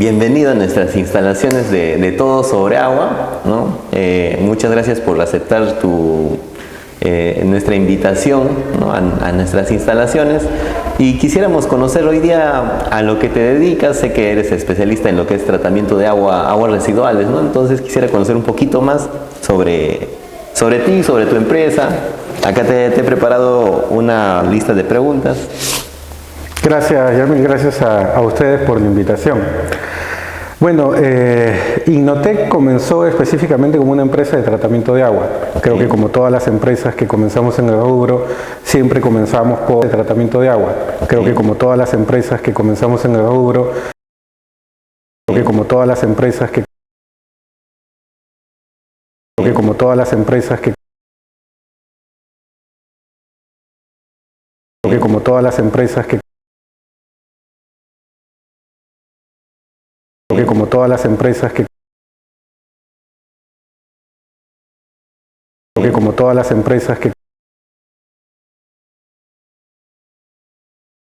Bienvenido a nuestras instalaciones de Todo sobre Agua, ¿no? Muchas gracias por aceptar nuestra invitación, ¿no? a nuestras instalaciones, y quisiéramos conocer hoy día a lo que te dedicas. Sé que eres especialista en lo que es tratamiento de aguas residuales, ¿no? Entonces quisiera conocer un poquito más sobre ti, sobre tu empresa. Acá te he preparado una lista de preguntas. Gracias, Yamil, gracias a ustedes por la invitación. Bueno, Innotec comenzó específicamente como una empresa de tratamiento de agua. Creo que como todas las empresas que comenzamos en el rubro, siempre comenzamos por el tratamiento de agua. Creo que como todas las empresas que comenzamos en el rubro, creo que como todas las empresas que creo que como todas las empresas que creo que como todas las empresas que creo que como todas las empresas que creo que como todas las empresas que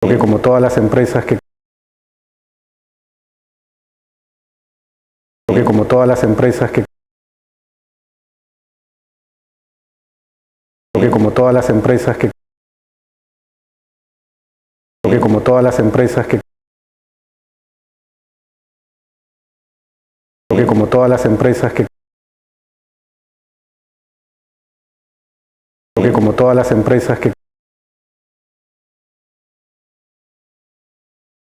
creo que como todas las empresas que creo que como todas las empresas que creo que como todas las empresas que creo que como todas las empresas que creo que como todas las empresas que creo que como todas las empresas que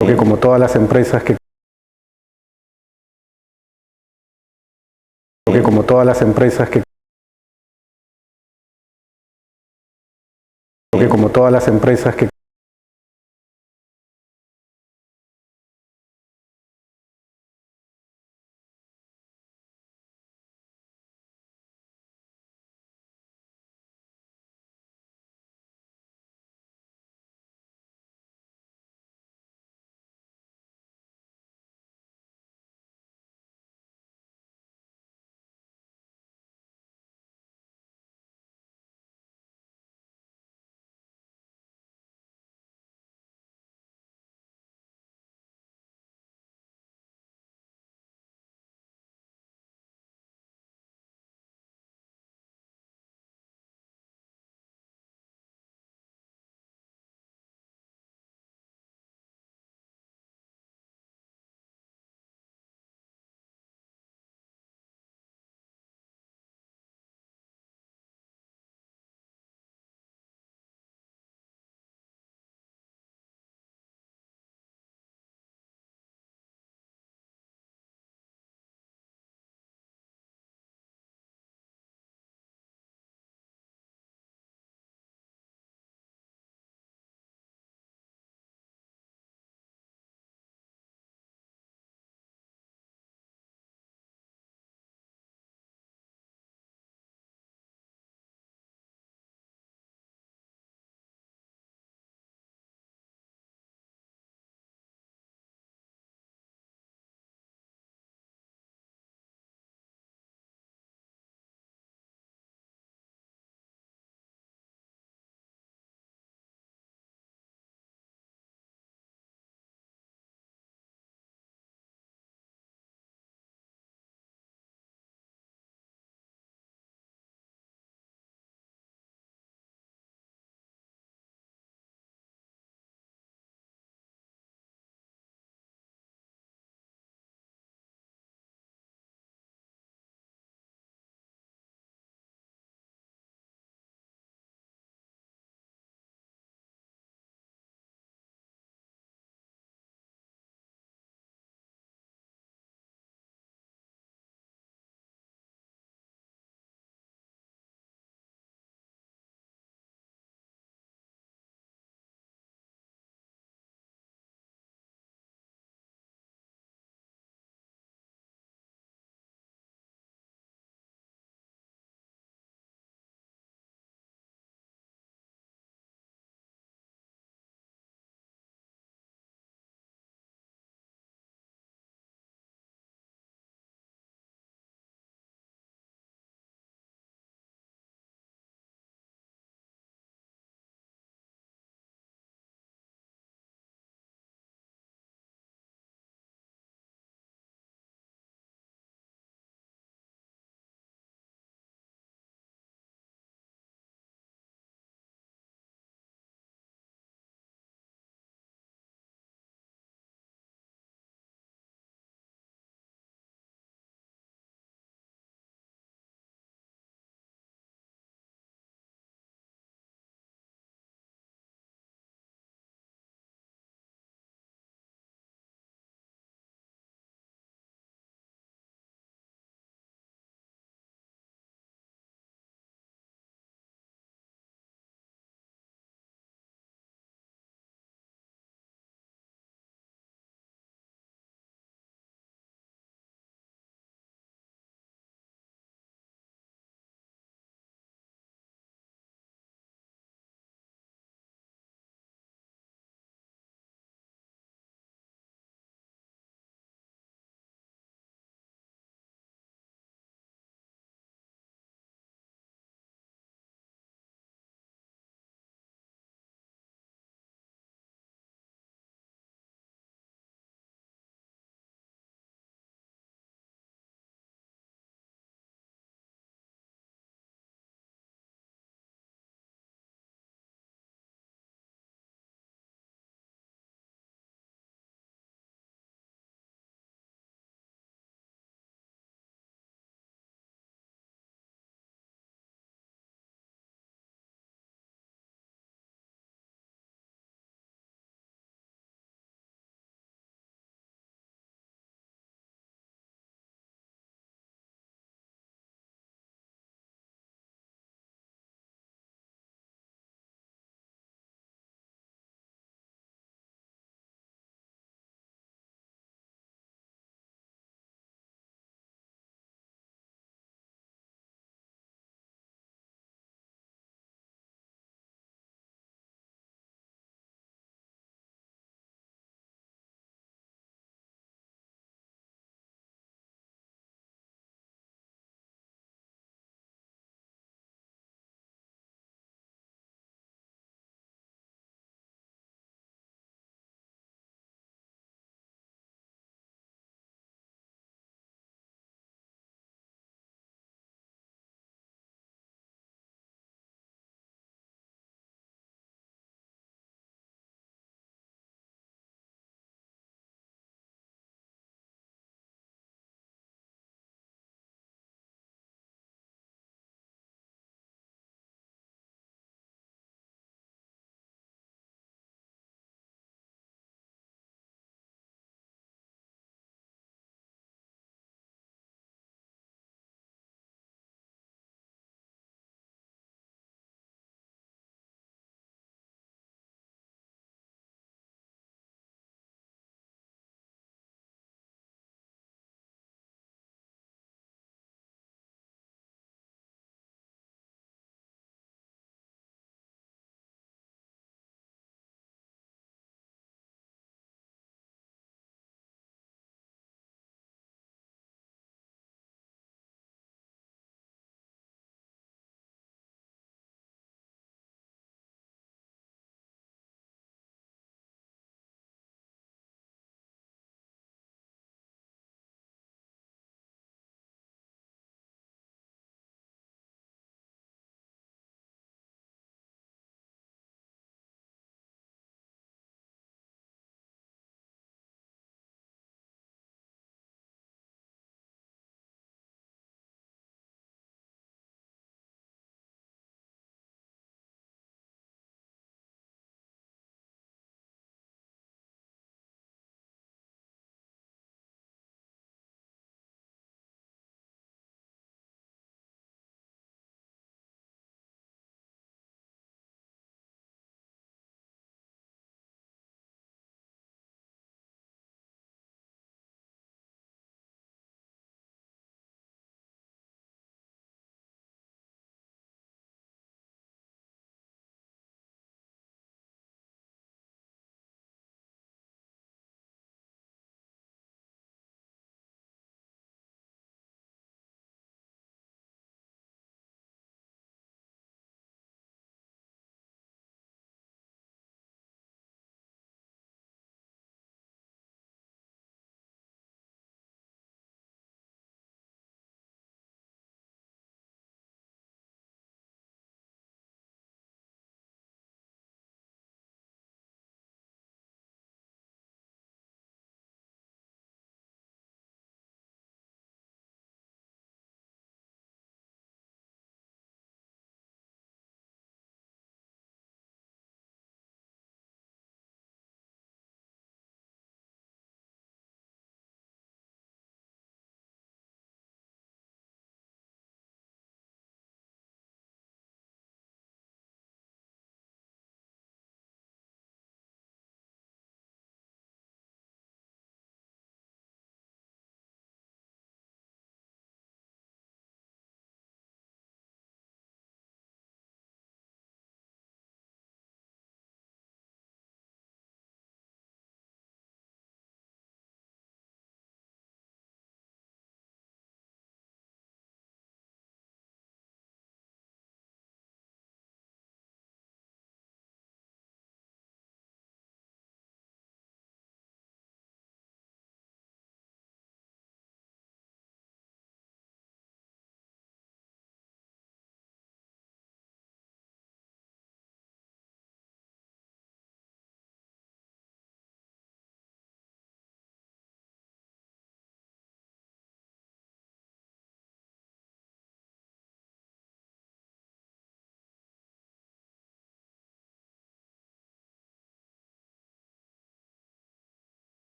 creo que como todas las empresas que creo que como todas las empresas que creo que como todas las empresas que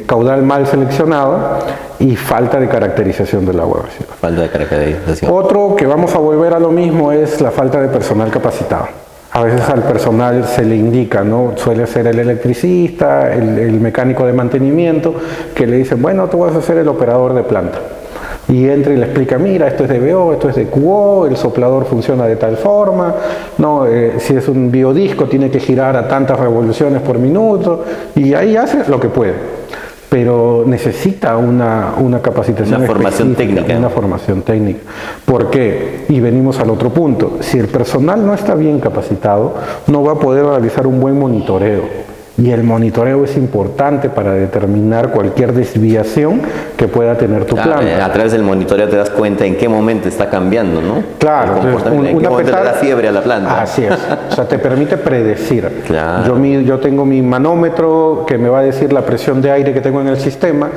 caudal mal seleccionado y falta de caracterización del agua vacía. Falta de caracterización. Otro que vamos a volver a lo mismo es la falta de personal capacitado. A veces al personal se le indica, ¿no? Suele ser el electricista, el mecánico de mantenimiento, que le dicen, bueno, tú vas a ser el operador de planta. Y entra y le explica, mira, esto es de BO, esto es de QO, el soplador funciona de tal forma, no, si es un biodisco tiene que girar a tantas revoluciones por minuto, y ahí hace lo que puede. Pero necesita una capacitación, una formación técnica. Una formación técnica. ¿Por qué? Y venimos al otro punto. Si el personal no está bien capacitado, no va a poder realizar un buen monitoreo. Y el monitoreo es importante para determinar cualquier desviación que pueda tener tu planta. A través del monitoreo te das cuenta en qué momento está cambiando, ¿no? Claro. En qué momento le da fiebre a la planta. Así es. O sea, te permite predecir. Claro. Yo tengo mi manómetro que me va a decir la presión de aire que tengo en el sistema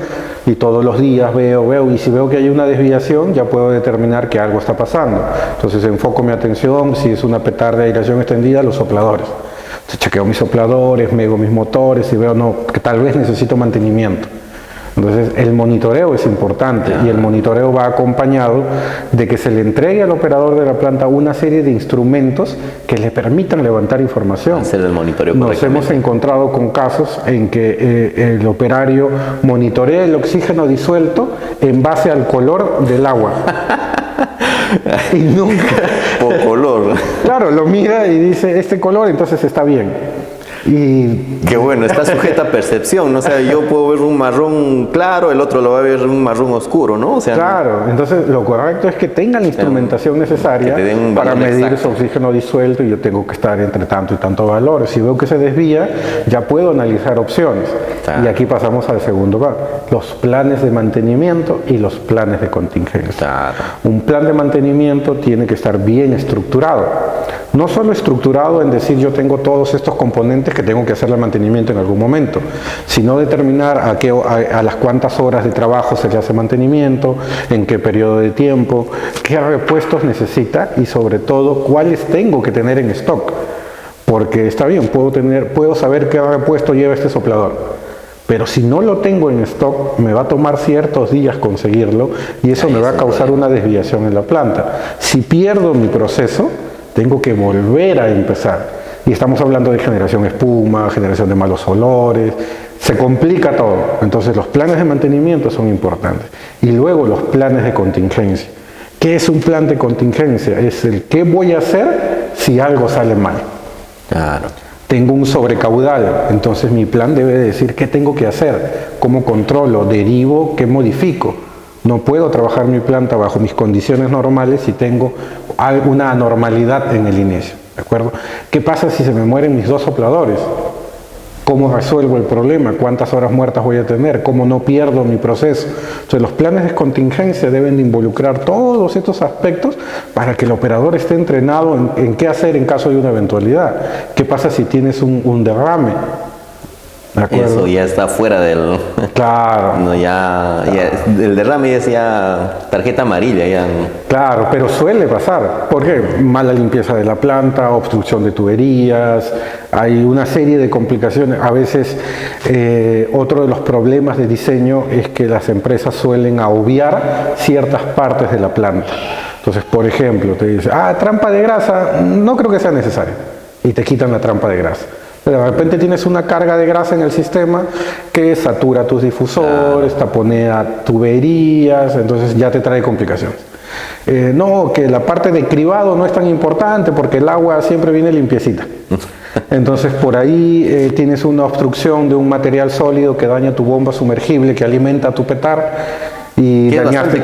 y todos los días veo y si veo que hay una desviación ya puedo determinar que algo está pasando. Entonces enfoco mi atención, si es una petar de aireación extendida, los sopladores. Chequeo mis sopladores, mego mis motores y veo que tal vez necesito mantenimiento. Entonces el monitoreo es importante y el monitoreo va acompañado de que se le entregue al operador de la planta una serie de instrumentos que le permitan levantar información. Hacer el monitoreo. Nos hemos encontrado con casos en que el operario monitorea el oxígeno disuelto en base al color del agua. Y nunca por color. Claro, lo mira y dice este color, entonces está bien. Y qué bueno, está sujeta a percepción, ¿no? O sea, yo puedo ver un marrón claro, el otro lo va a ver un marrón oscuro, ¿no? O sea, claro, entonces lo correcto es que tenga la instrumentación necesaria para medir su oxígeno disuelto y yo tengo que estar entre tanto y tanto valor. Si veo que se desvía, ya puedo analizar opciones. Claro. Y aquí pasamos al segundo paso, los planes de mantenimiento y los planes de contingencia. Claro. Un plan de mantenimiento tiene que estar bien estructurado. No solo estructurado en decir yo tengo todos estos componentes que tengo que hacerle mantenimiento en algún momento, sino determinar a las cuántas horas de trabajo se le hace mantenimiento, en qué periodo de tiempo, qué repuestos necesita y sobre todo cuáles tengo que tener en stock. Porque está bien, puedo saber qué repuesto lleva este soplador, pero si no lo tengo en stock me va a tomar ciertos días conseguirlo y eso me va a causar una desviación en la planta. Si pierdo mi proceso, tengo que volver a empezar. Y estamos hablando de generación espuma, generación de malos olores, se complica todo. Entonces los planes de mantenimiento son importantes. Y luego los planes de contingencia. ¿Qué es un plan de contingencia? Es el qué voy a hacer si algo sale mal. Claro. Tengo un sobrecaudal, entonces mi plan debe decir qué tengo que hacer, cómo controlo, derivo, qué modifico. No puedo trabajar mi planta bajo mis condiciones normales si tengo alguna anormalidad en el inicio. ¿De acuerdo? ¿Qué pasa si se me mueren mis dos sopladores? ¿Cómo resuelvo el problema? ¿Cuántas horas muertas voy a tener? ¿Cómo no pierdo mi proceso? Entonces los planes de contingencia deben de involucrar todos estos aspectos para que el operador esté entrenado en qué hacer en caso de una eventualidad. ¿Qué pasa si tienes un derrame? ¿De acuerdo? Eso ya está fuera del... Claro. No, ya el derrame es ya tarjeta amarilla. Ya. Claro, pero suele pasar. ¿Por qué? Mala limpieza de la planta, obstrucción de tuberías, hay una serie de complicaciones. A veces otro de los problemas de diseño es que las empresas suelen obviar ciertas partes de la planta. Entonces, por ejemplo, te dice, trampa de grasa, no creo que sea necesario. Y te quitan la trampa de grasa. De repente tienes una carga de grasa en el sistema que satura tus difusores, taponea tuberías, entonces ya te trae complicaciones. No, que la parte de cribado no es tan importante porque el agua siempre viene limpiecita. Entonces por ahí tienes una obstrucción de un material sólido que daña tu bomba sumergible que alimenta tu petar. Y que es bastante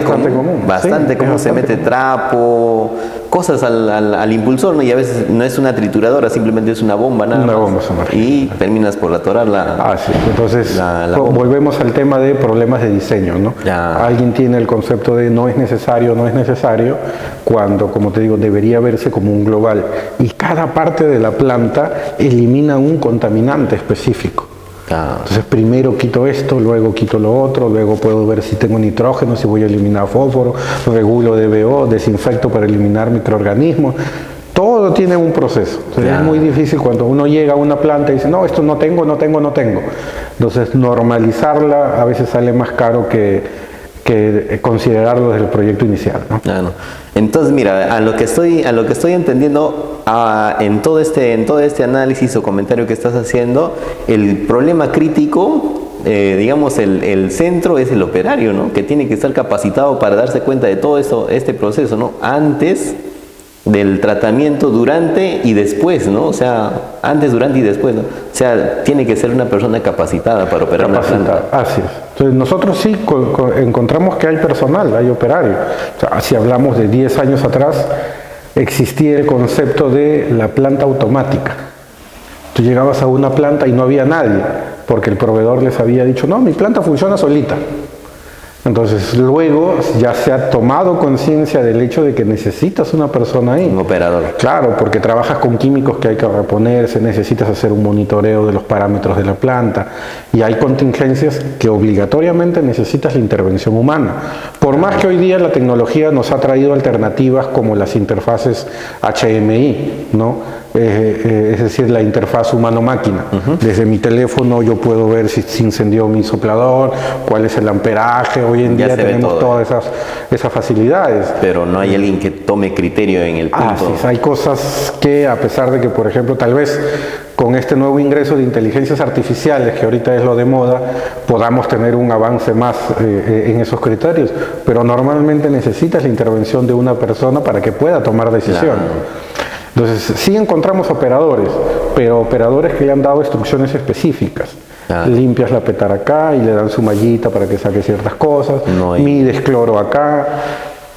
común. Bastante sí, común, se mete trapo, cosas al impulsor, ¿no? Y a veces no es una trituradora, simplemente es una bomba nada más. Bomba sumergible. Y terminas por atorar la... sí. Entonces volvemos al tema de problemas de diseño, ¿no? Alguien tiene el concepto de no es necesario, cuando, como te digo, debería verse como un global. Y cada parte de la planta elimina un contaminante específico. Entonces primero quito esto, luego quito lo otro, luego puedo ver si tengo nitrógeno, si voy a eliminar fósforo, regulo DBO, desinfecto para eliminar microorganismos. Todo todo tiene un proceso. Entonces, es muy difícil cuando uno llega a una planta y dice, no, esto no tengo. Entonces, normalizarla a veces sale más caro que considerarlo desde el proyecto inicial, ¿no? Claro. Entonces, mira, a lo que estoy entendiendo en todo este análisis o comentario que estás haciendo, el problema crítico, digamos, el centro es el operario, ¿no? Que tiene que estar capacitado para darse cuenta de todo esto, este proceso, ¿no? Antes del tratamiento, durante y después, ¿no? O sea, antes, durante y después, ¿no? O sea, tiene que ser una persona capacitada para operar una planta. Así es. Entonces, nosotros sí encontramos que hay personal, hay operario. O sea, si hablamos de 10 años atrás, existía el concepto de la planta automática. Tú llegabas a una planta y no había nadie, porque el proveedor les había dicho, no, mi planta funciona solita. Entonces luego ya se ha tomado conciencia del hecho de que necesitas una persona ahí. Un operador. Claro, porque trabajas con químicos que hay que reponerse, necesitas hacer un monitoreo de los parámetros de la planta y hay contingencias que obligatoriamente necesitas la intervención humana. Por más que hoy día la tecnología nos ha traído alternativas como las interfaces HMI, ¿no? Es decir, la interfaz humano-máquina. Desde mi teléfono yo puedo ver si se incendió mi soplador, cuál es el amperaje. Hoy en día tenemos todas esas facilidades. Pero no hay alguien que tome criterio en el punto. Sí, hay cosas que, a pesar de que, por ejemplo, tal vez con este nuevo ingreso de inteligencias artificiales, que ahorita es lo de moda, podamos tener un avance más en esos criterios. Pero normalmente necesitas la intervención de una persona para que pueda tomar decisiones. Claro. Entonces, sí encontramos operadores, pero operadores que le han dado instrucciones específicas. Limpias la petara acá y le dan su mallita para que saque ciertas cosas, mides cloro acá,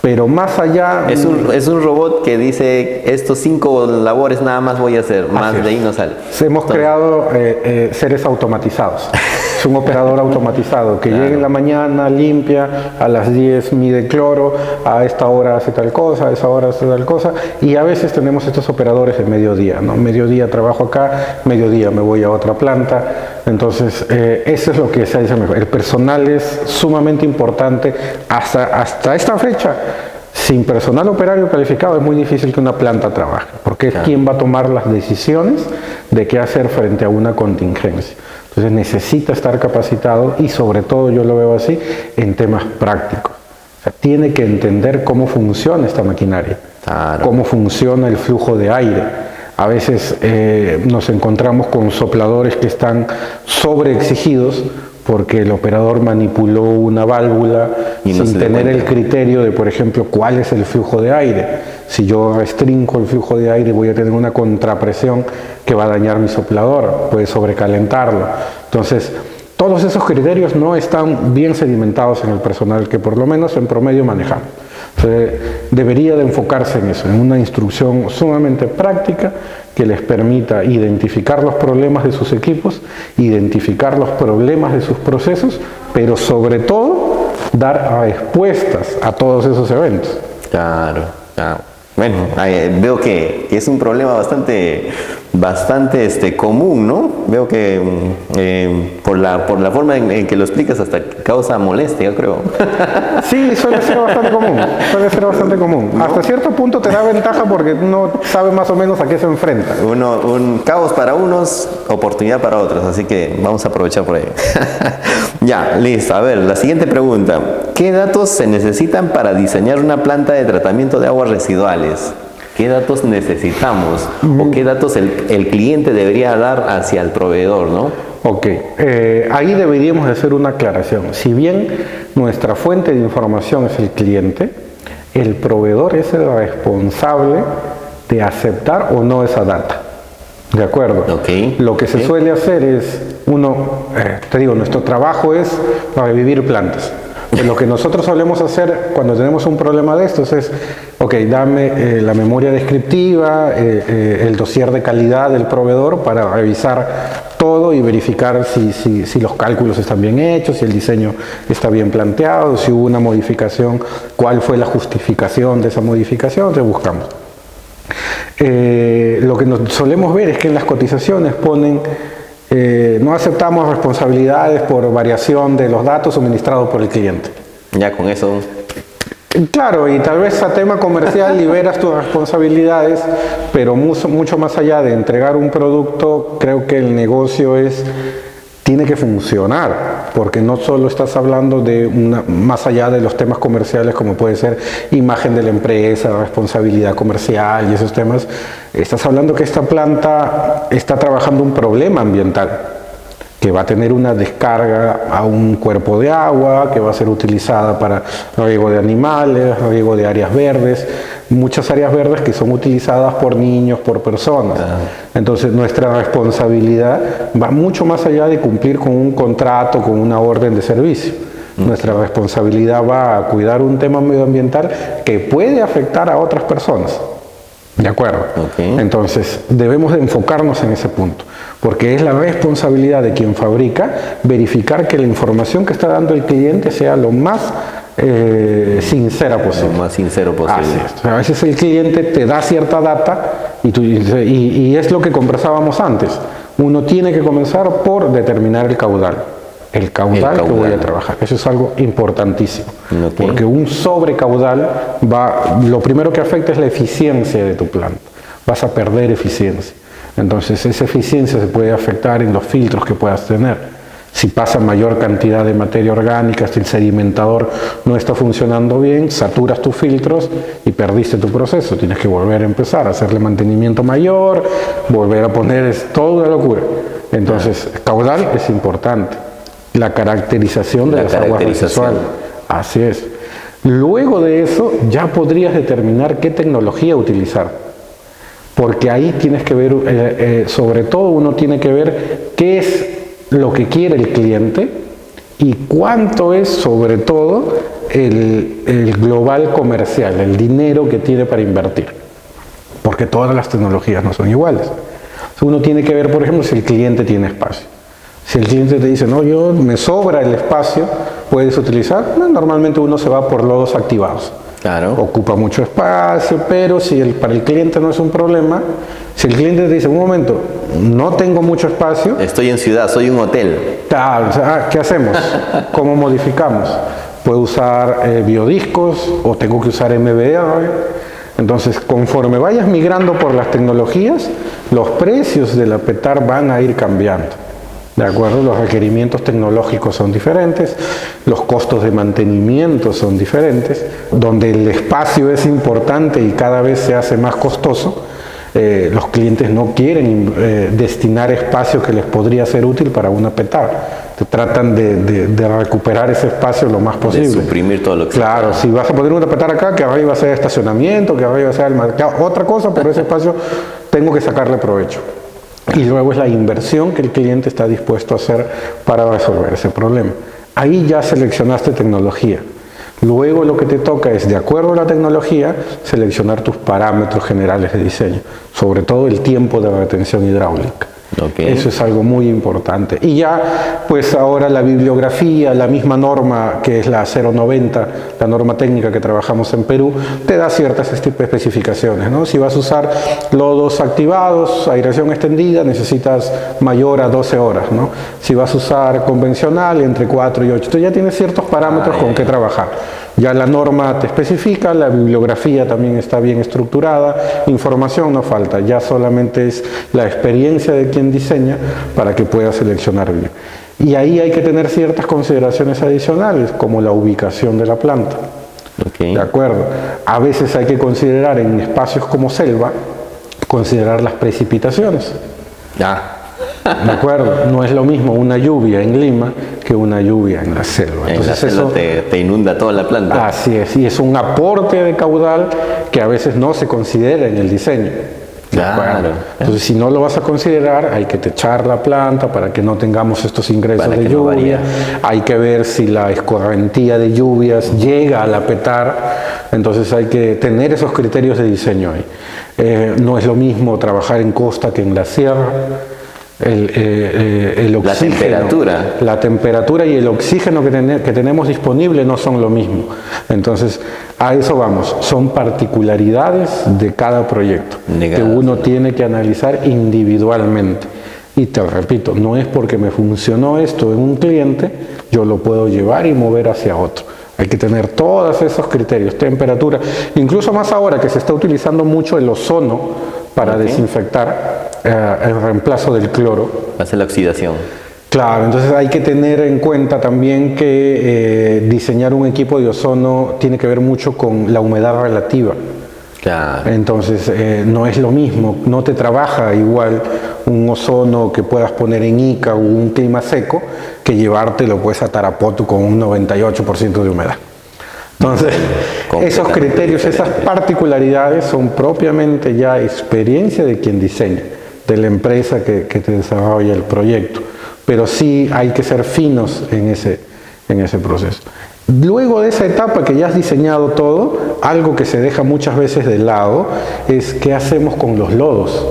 pero más allá... Es un robot que dice, estos 5 labores nada más voy a hacer, más de ahí no sale. Hemos creado seres automatizados. Es un operador automatizado que llega en la mañana, limpia, a las 10 mide cloro, a esta hora hace tal cosa, a esa hora hace tal cosa, y a veces tenemos estos operadores de mediodía, ¿no? Mediodía trabajo acá, mediodía me voy a otra planta. Entonces, eso es lo que se hace mejor. El personal es sumamente importante hasta esta fecha. Sin personal operario calificado es muy difícil que una planta trabaje, porque es quien va a tomar las decisiones de qué hacer frente a una contingencia. Entonces necesita estar capacitado y sobre todo, yo lo veo así, en temas prácticos. O sea, tiene que entender cómo funciona esta maquinaria, cómo funciona el flujo de aire. A veces nos encontramos con sopladores que están sobreexigidos porque el operador manipuló una válvula sin tener el criterio de, por ejemplo, cuál es el flujo de aire. Si yo restringo el flujo de aire, voy a tener una contrapresión que va a dañar mi soplador, puede sobrecalentarlo. Entonces, todos esos criterios no están bien sedimentados en el personal que por lo menos en promedio manejamos. Entonces, debería de enfocarse en eso, en una instrucción sumamente práctica que les permita identificar los problemas de sus equipos, identificar los problemas de sus procesos, pero sobre todo dar respuestas a todos esos eventos. Claro. Bueno, veo que es un problema bastante común, ¿no? Veo que por la forma en que lo explicas hasta causa molestia, creo. Sí, suele ser bastante común. ¿No? Hasta cierto punto te da ventaja porque uno sabe más o menos a qué se enfrenta. Un caos para unos, oportunidad para otros, así que vamos a aprovechar por ahí. Ya, listo. A ver, la siguiente pregunta. ¿Qué datos se necesitan para diseñar una planta de tratamiento de aguas residuales? ¿Qué datos necesitamos? ¿O qué datos el cliente debería dar hacia el proveedor, no? Ok, ahí deberíamos de hacer una aclaración. Si bien nuestra fuente de información es el cliente, el proveedor es el responsable de aceptar o no esa data. ¿De acuerdo? Okay. Lo que se suele hacer es, nuestro trabajo es revivir plantas. Lo que nosotros solemos hacer cuando tenemos un problema de estos es, dame la memoria descriptiva, el dossier de calidad del proveedor para revisar todo y verificar si los cálculos están bien hechos, si el diseño está bien planteado, si hubo una modificación, cuál fue la justificación de esa modificación, entonces buscamos. Lo que nos solemos ver es que en las cotizaciones ponen no aceptamos responsabilidades por variación de los datos suministrados por el cliente. Ya con eso. Claro, y tal vez a tema comercial liberas tus responsabilidades, pero mucho más allá de entregar un producto, creo que el negocio tiene que funcionar, porque no solo estás hablando de más allá de los temas comerciales como puede ser imagen de la empresa, responsabilidad comercial y esos temas, estás hablando que esta planta está trabajando un problema ambiental, que va a tener una descarga a un cuerpo de agua, que va a ser utilizada para riego de animales, riego de áreas verdes, muchas áreas verdes que son utilizadas por niños, por personas. Entonces nuestra responsabilidad va mucho más allá de cumplir con un contrato, con una orden de servicio. Nuestra responsabilidad va a cuidar un tema medioambiental que puede afectar a otras personas. ¿De acuerdo? Entonces debemos de enfocarnos en ese punto, porque es la responsabilidad de quien fabrica verificar que la información que está dando el cliente sea lo más sincera posible. Lo más sincero posible. Así es. A veces el cliente te da cierta data y es lo que conversábamos antes. Uno tiene que comenzar por determinar el caudal. El caudal que voy a trabajar. Eso es algo importantísimo. Porque un sobrecaudal lo primero que afecta es la eficiencia de tu planta. Vas a perder eficiencia. Entonces esa eficiencia se puede afectar en los filtros que puedas tener. Si pasa mayor cantidad de materia orgánica, si el sedimentador no está funcionando bien, saturas tus filtros y perdiste tu proceso. Tienes que volver a empezar, hacerle mantenimiento mayor, volver a poner, es toda una locura. Entonces, caudal es importante. La caracterización de las aguas residuales. Así es. Luego de eso, ya podrías determinar qué tecnología utilizar. Porque ahí tienes que ver, sobre todo uno tiene que ver qué es lo que quiere el cliente y cuánto es, sobre todo, el global comercial, el dinero que tiene para invertir. Porque todas las tecnologías no son iguales. Uno tiene que ver, por ejemplo, si el cliente tiene espacio. Si el cliente te dice, no, me sobra el espacio, puedes utilizar, normalmente uno se va por lodos activados. Claro. Ocupa mucho espacio, pero si para el cliente no es un problema, si el cliente te dice, un momento, no tengo mucho espacio. Estoy en ciudad, soy un hotel. ¿Qué hacemos? ¿Cómo modificamos? ¿Puedo usar biodiscos o tengo que usar MBA? Entonces, conforme vayas migrando por las tecnologías, los precios de la PETAR van a ir cambiando. ¿De acuerdo? Los requerimientos tecnológicos son diferentes, los costos de mantenimiento son diferentes, donde el espacio es importante y cada vez se hace más costoso. Los clientes no quieren destinar espacio que les podría ser útil para una PETAR. Tratan de recuperar ese espacio lo más posible. De suprimir todo lo que Claro, si vas a poner una PETAR acá, que arriba sea estacionamiento, que arriba sea el mercado, otra cosa, pero ese espacio tengo que sacarle provecho. Y luego es la inversión que el cliente está dispuesto a hacer para resolver ese problema. Ahí ya seleccionaste tecnología. Luego lo que te toca es, de acuerdo a la tecnología, seleccionar tus parámetros generales de diseño, sobre todo el tiempo de retención hidráulica. Eso es algo muy importante. Y ya, pues ahora la bibliografía, la misma norma que es la 090, la norma técnica que trabajamos en Perú, te da ciertas especificaciones, ¿no? Si vas a usar lodos activados, aireación extendida, necesitas mayor a 12 horas, ¿no? Si vas a usar convencional, entre 4 y 8. Entonces ya tienes ciertos parámetros con que trabajar. Ya la norma te especifica, la bibliografía también está bien estructurada, información no falta, ya solamente es la experiencia de quien diseña para que pueda seleccionar bien. Y ahí hay que tener ciertas consideraciones adicionales, como la ubicación de la planta. ¿De acuerdo? A veces hay que considerar en espacios como selva, considerar las precipitaciones. ¿De acuerdo? No es lo mismo una lluvia en Lima que una lluvia en la selva. Entonces eso te inunda toda la planta. Así es, y es un aporte de caudal que a veces no se considera en el diseño. Claro. Entonces, si no lo vas a considerar, hay que techar la planta para que no tengamos estos ingresos de lluvia. Hay que ver si la escorrentía de lluvias llega a la PETAR. Entonces, hay que tener esos criterios de diseño ahí. No es lo mismo trabajar en costa que en la sierra. El oxígeno, la temperatura y el oxígeno que tenemos disponible no son lo mismo. Entonces, a eso vamos. Son particularidades de cada proyecto que uno tiene que analizar individualmente. Y te repito, no es porque me funcionó esto en un cliente, yo lo puedo llevar y mover hacia otro. Hay que tener todos esos criterios, temperatura, incluso más ahora que se está utilizando mucho el ozono para desinfectar, el reemplazo del cloro. Hace la oxidación. Claro, entonces hay que tener en cuenta también que diseñar un equipo de ozono tiene que ver mucho con la humedad relativa. Claro. Entonces no es lo mismo, no te trabaja igual un ozono que puedas poner en Ica o un clima seco que llevártelo pues a Tarapoto con un 98% de humedad. Entonces, esos criterios, esas particularidades son propiamente ya experiencia de quien diseña, de la empresa que te desarrolla el proyecto. Pero sí hay que ser finos en ese proceso. Luego de esa etapa que ya has diseñado todo, algo que se deja muchas veces de lado es qué hacemos con los lodos.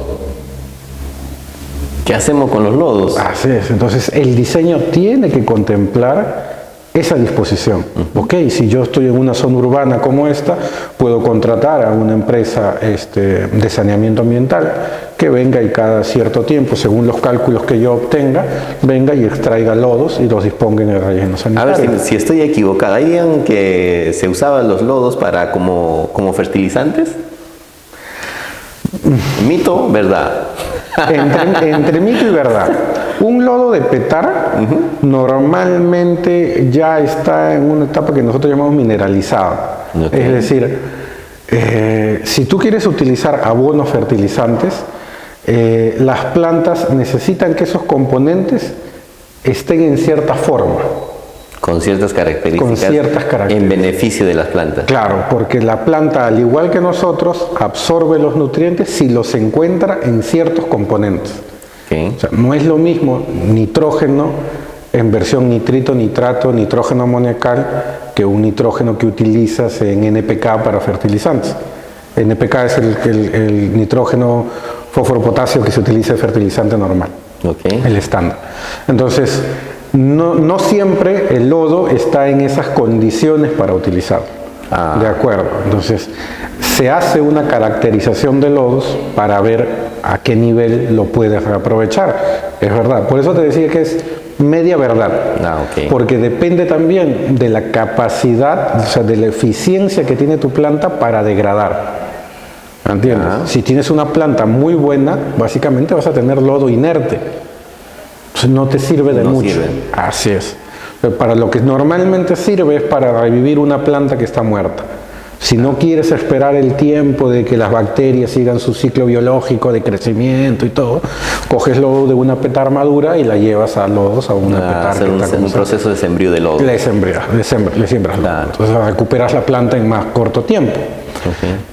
¿Qué hacemos con los lodos? Así es, entonces el diseño tiene que contemplar esa disposición. Ok, si yo estoy en una zona urbana como esta, puedo contratar a una empresa de saneamiento ambiental que venga y cada cierto tiempo, según los cálculos que yo obtenga, venga y extraiga lodos y los disponga en el relleno sanitario. A ver si estoy equivocada. ¿Habían que se usaban los lodos para como fertilizantes? ¿Mito? ¿Verdad? Entre mito y verdad. Un lodo de petara normalmente ya está en una etapa que nosotros llamamos mineralizada. Es decir, si tú quieres utilizar abonos fertilizantes, las plantas necesitan que esos componentes estén en cierta forma. Con ciertas características. Con ciertas características. En beneficio de las plantas. Claro, porque la planta, al igual que nosotros, absorbe los nutrientes si los encuentra en ciertos componentes. Okay. O sea, no es lo mismo nitrógeno en versión nitrito, nitrato, nitrógeno amoniacal, que un nitrógeno que utilizas en NPK para fertilizantes. NPK es el nitrógeno fósforo potasio que se utiliza de fertilizante normal, el estándar. Entonces, no siempre el lodo está en esas condiciones para utilizarlo. De acuerdo. Entonces, se hace una caracterización de lodos para ver a qué nivel lo puedes reaprovechar. Es verdad. Por eso te decía que es media verdad. Porque depende también de la capacidad, o sea, de la eficiencia que tiene tu planta para degradar. ¿Entiendes? Si tienes una planta muy buena, básicamente vas a tener lodo inerte. Entonces no te sirve de mucho. Así es. Para lo que normalmente sirve es para revivir una planta que está muerta. Si no quieres esperar el tiempo de que las bacterias sigan su ciclo biológico de crecimiento y todo, coges lodo de una petara madura y la llevas a lodos a una petara. Hacer un proceso de sembrío de lodo. Le siembras lodo. Entonces recuperas la planta en más corto tiempo.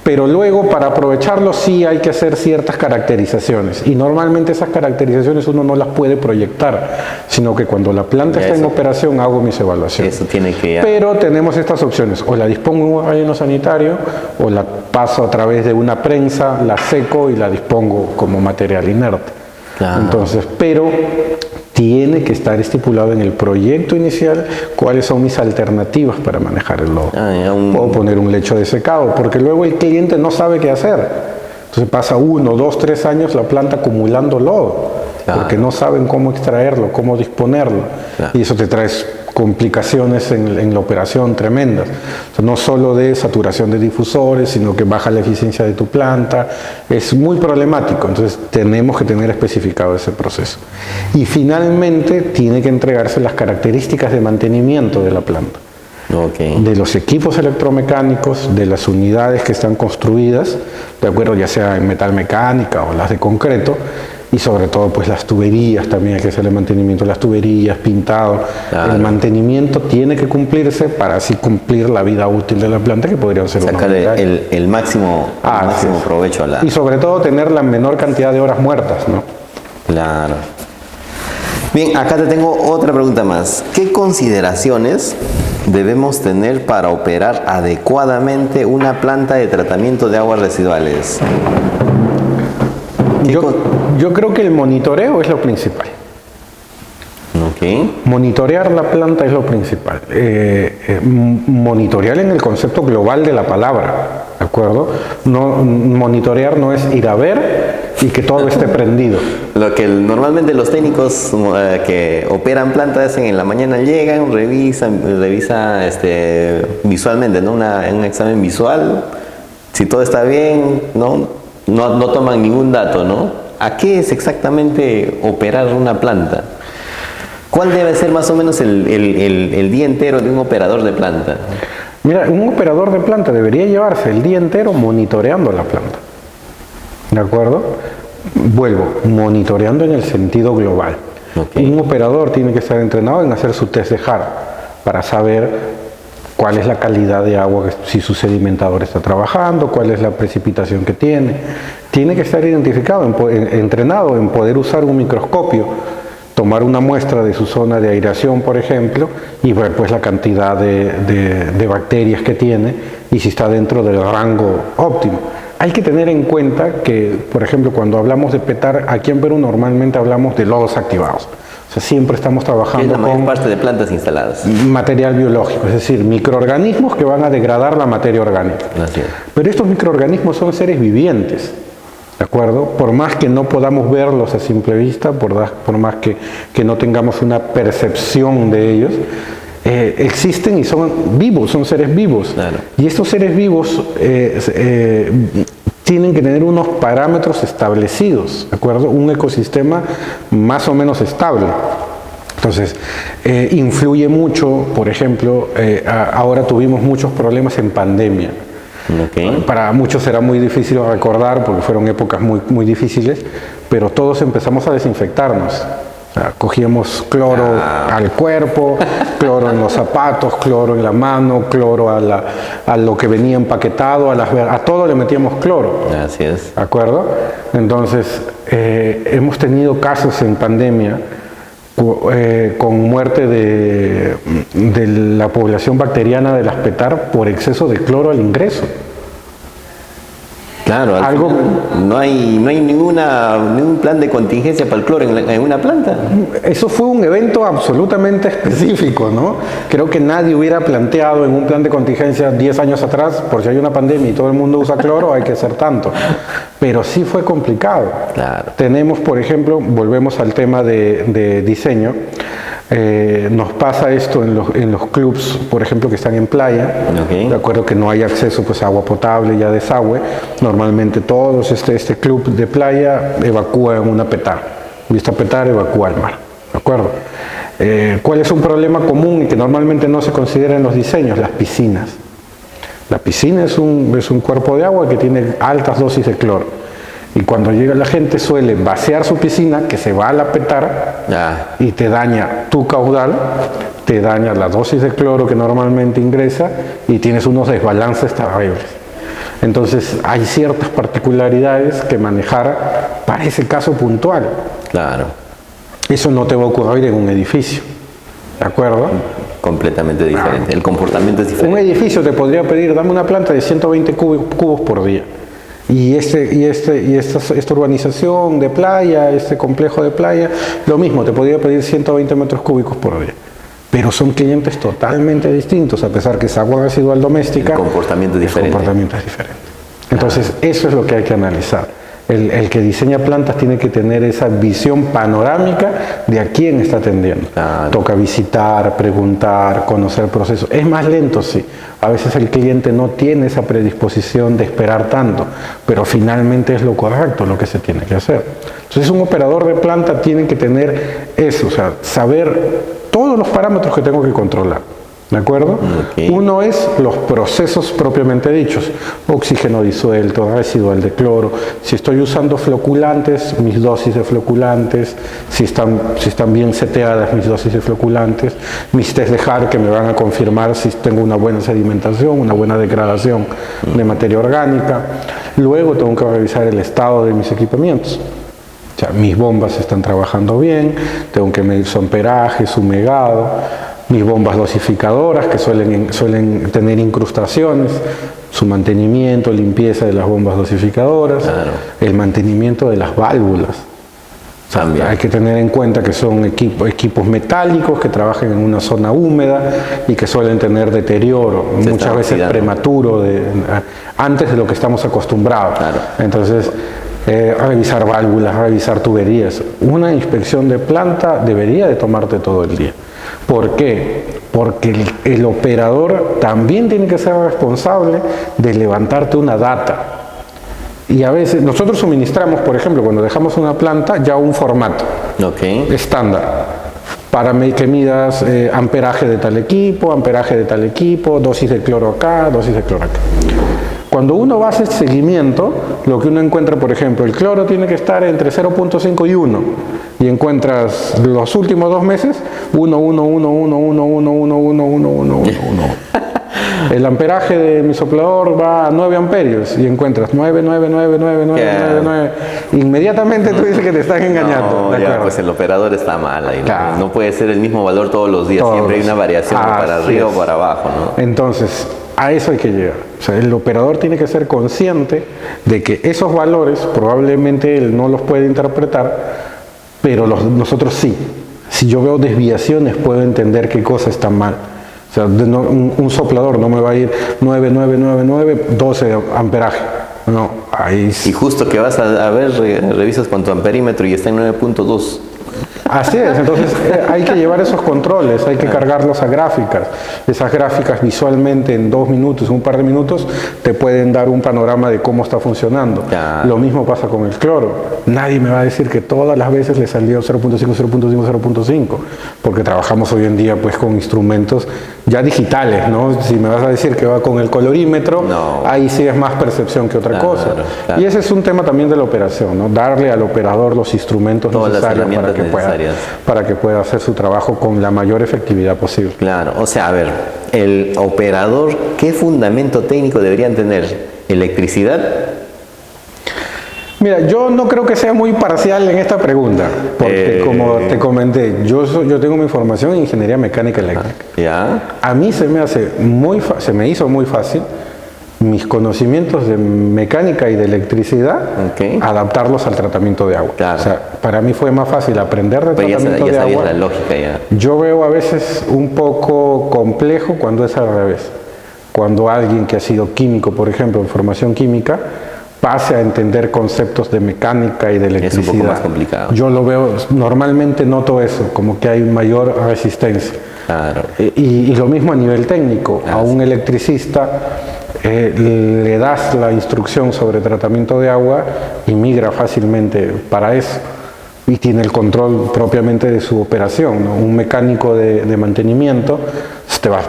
Pero luego para aprovecharlo sí hay que hacer ciertas caracterizaciones y normalmente esas caracterizaciones uno no las puede proyectar, sino que cuando la planta está en operación hago mis evaluaciones. Eso tiene que... Pero tenemos estas opciones, o la dispongo en un relleno sanitario o la paso a través de una prensa, la seco y la dispongo como material inerte. Entonces, pero tiene que estar estipulado en el proyecto inicial cuáles son mis alternativas para manejar el lodo. Puedo poner un lecho de secado, porque luego el cliente no sabe qué hacer. Entonces pasa 1, 2, 3 años la planta acumulando lodo, porque no saben cómo extraerlo, cómo disponerlo. Y eso te trae complicaciones en la operación tremendas. O sea, no solo de saturación de difusores, sino que baja la eficiencia de tu planta. Es muy problemático, entonces tenemos que tener especificado ese proceso. Y finalmente tiene que entregarse las características de mantenimiento de la planta. De los equipos electromecánicos, de las unidades que están construidas, de acuerdo, ya sea en metal mecánica o las de concreto, y sobre todo pues las tuberías también hay que hacer el mantenimiento de las tuberías, pintado. El mantenimiento tiene que cumplirse para así cumplir la vida útil de la planta, que podrían ser sacarle el máximo provecho a la... Y sobre todo tener la menor cantidad de horas muertas, ¿no? Claro. Bien, acá te tengo otra pregunta más. ¿Qué consideraciones debemos tener para operar adecuadamente una planta de tratamiento de aguas residuales? Yo creo que el monitoreo es lo principal. Monitorear la planta es lo principal. Monitorear en el concepto global de la palabra, ¿de ¿de acuerdo? No, monitorear no es ir a ver y que todo esté prendido. Lo que normalmente los técnicos que operan plantas hacen en la mañana, llegan, revisan visualmente, ¿no? Un examen visual, si todo está bien, no toman ningún dato, ¿no? ¿A qué es exactamente operar una planta? ¿Cuál debe ser más o menos el día entero de un operador de planta? Mira, un operador de planta debería llevarse el día entero monitoreando la planta. ¿De acuerdo? Vuelvo, monitoreando en el sentido global. Okay. Un operador tiene que estar entrenado en hacer su test de HAR para saber cuál es la calidad de agua, si su sedimentador está trabajando, cuál es la precipitación que tiene. Tiene que estar identificado, entrenado en poder usar un microscopio, tomar una muestra de su zona de aireación, por ejemplo, y ver pues la cantidad de bacterias que tiene y si está dentro del rango óptimo. Hay que tener en cuenta que, por ejemplo, cuando hablamos de petar, aquí en Perú normalmente hablamos de lodos activados. O sea, siempre estamos trabajando con la mayor parte de plantas instaladas. Material biológico, es decir, microorganismos que van a degradar la materia orgánica. Así es. Pero estos microorganismos son seres vivientes, ¿de acuerdo? Por más que no podamos verlos a simple vista, por más que no tengamos una percepción de ellos, existen y son vivos, son seres vivos. Claro. Y estos seres vivos tienen que tener unos parámetros establecidos, ¿de acuerdo? Un ecosistema más o menos estable. Entonces, influye mucho, por ejemplo, ahora tuvimos muchos problemas en pandemia. Okay. Para muchos será muy difícil recordar porque fueron épocas muy difíciles, pero todos empezamos a desinfectarnos. O sea, cogíamos cloro al cuerpo, cloro en los zapatos, cloro en la mano, cloro a lo que venía empaquetado, a todo le metíamos cloro. Así es. ¿De acuerdo? Entonces, hemos tenido casos en pandemia con muerte de la población bacteriana de las petar por exceso de cloro al ingreso. Claro, algo no hay ningún plan de contingencia para el cloro en una planta. Eso fue un evento absolutamente específico, ¿no? Creo que nadie hubiera planteado en un plan de contingencia 10 años atrás, por si hay una pandemia y todo el mundo usa cloro, hay que hacer tanto. Pero sí fue complicado. Claro. Tenemos, por ejemplo, volvemos al tema de diseño. Nos pasa esto en los clubs, por ejemplo, que están en playa. Okay. De acuerdo que no hay acceso pues, a agua potable y a desagüe. Normalmente todos este club de playa evacúan una petar. Y esta petar evacúa al mar. ¿De acuerdo? ¿Cuál es un problema común y que normalmente no se considera en los diseños? Las piscinas. La piscina es un cuerpo de agua que tiene altas dosis de cloro. Y cuando llega la gente suele vaciar su piscina, que se va a la petar y te daña tu caudal, te daña la dosis de cloro que normalmente ingresa y tienes unos desbalances terribles. Entonces hay ciertas particularidades que manejar para ese caso puntual. Claro. Eso no te va a ocurrir en un edificio, ¿de acuerdo? Completamente diferente. El comportamiento es diferente. Un edificio te podría pedir, dame una planta de 120 cubos por día. Y esta urbanización de playa, este complejo de playa, lo mismo, te podría pedir 120 metros cúbicos por día. Pero son clientes totalmente distintos, a pesar que es agua residual doméstica. El comportamiento es diferente. El comportamiento es diferente. Entonces, eso es lo que hay que analizar. El que diseña plantas tiene que tener esa visión panorámica de a quién está atendiendo. Toca visitar, preguntar, conocer el proceso. Es más lento, sí. A veces el cliente no tiene esa predisposición de esperar tanto, pero finalmente es lo correcto lo que se tiene que hacer. Entonces un operador de planta tiene que tener eso, o sea, saber todos los parámetros que tengo que controlar. ¿De acuerdo? Okay. Uno es los procesos propiamente dichos, oxígeno disuelto, residual de cloro, si estoy usando floculantes, mis dosis de floculantes, si están bien seteadas mis dosis de floculantes, mis test de HAR que me van a confirmar si tengo una buena sedimentación, una buena degradación de materia orgánica. Luego tengo que revisar el estado de mis equipamientos. O sea, mis bombas están trabajando bien, tengo que medir su amperaje, su megado, mis bombas dosificadoras que suelen tener incrustaciones, su mantenimiento, limpieza de las bombas dosificadoras, el mantenimiento de las válvulas. O sea, También. hay que tener en cuenta que son equipos metálicos que trabajan en una zona húmeda y que suelen tener deterioro, Se muchas están veces oxidando. prematuro, antes de lo que estamos acostumbrados. Claro. Entonces, revisar válvulas, revisar tuberías. Una inspección de planta debería de tomarte todo el día. ¿Por qué? Porque el operador también tiene que ser responsable de levantarte una data. Y a veces nosotros suministramos, por ejemplo, cuando dejamos una planta, ya un formato Ok. estándar para que midas amperaje de tal equipo, dosis de cloro acá, dosis de cloro acá. Cuando uno va a hacer seguimiento, lo que uno encuentra, por ejemplo, el cloro tiene que estar entre 0.5 y 1, y encuentras los últimos 2 meses 1, 1, 1, 1, 1, 1, 1, 1, 1, 1, 1, 1. El amperaje de mi soplador va a 9 amperios y encuentras 9, 9, 9, 9, 9, 9, 9. Inmediatamente tú dices que te están engañando. No, ¿de ya, acuerdo? pues el operador está mal ahí. Claro. No puede ser el mismo valor todos los días. Todos. Siempre hay una variación para Así arriba es. o para abajo, ¿no? Entonces, a eso hay que llegar. O sea, el operador tiene que ser consciente de que esos valores probablemente él no los puede interpretar, pero nosotros sí. Si yo veo desviaciones, puedo entender qué cosa está mal. O sea, un soplador no me va a ir 9, 9, 9, 9, 12 amperaje. No, ahí sí. Y justo que vas a ver, revisas con tu amperímetro y está en 9.2. Así es, entonces hay que llevar esos controles, hay que cargarlos a gráficas. Esas gráficas visualmente en 2 minutos, un par de minutos, te pueden dar un panorama de cómo está funcionando. Ya. Lo mismo pasa con el cloro. Nadie me va a decir que todas las veces le salió 0.5, 0.5, 0.5, porque trabajamos hoy en día pues con instrumentos ya digitales, ¿no? Si me vas a decir que va con el colorímetro, No. ahí sí es más percepción que otra Claro, cosa. claro. Y ese es un tema también de la operación, ¿no? Darle al operador los instrumentos Todas las necesarios herramientas necesarias. para que pueda hacer su trabajo con la mayor efectividad posible. Claro, o sea, a ver, el operador, ¿qué fundamento técnico deberían tener? ¿Electricidad? Mira, yo no creo que sea muy parcial en esta pregunta, porque como te comenté, yo tengo mi formación en ingeniería mecánica eléctrica. ¿Ya? A mí se me hizo muy fácil mis conocimientos de mecánica y de electricidad, Ok. adaptarlos al tratamiento de agua. Claro. O sea, para mí fue más fácil aprender de Pero tratamiento ya de sabías agua. la lógica ya. Yo veo a veces un poco complejo cuando es al revés. Cuando alguien que ha sido químico, por ejemplo, en formación química, pase a entender conceptos de mecánica y de Es electricidad. un poco más complicado. Yo lo veo, normalmente noto eso, como que hay mayor resistencia. Claro. Y lo mismo a nivel técnico. A un electricista le das la instrucción sobre tratamiento de agua y migra fácilmente para eso. Y tiene el control propiamente de su operación, ¿no? Un mecánico de mantenimiento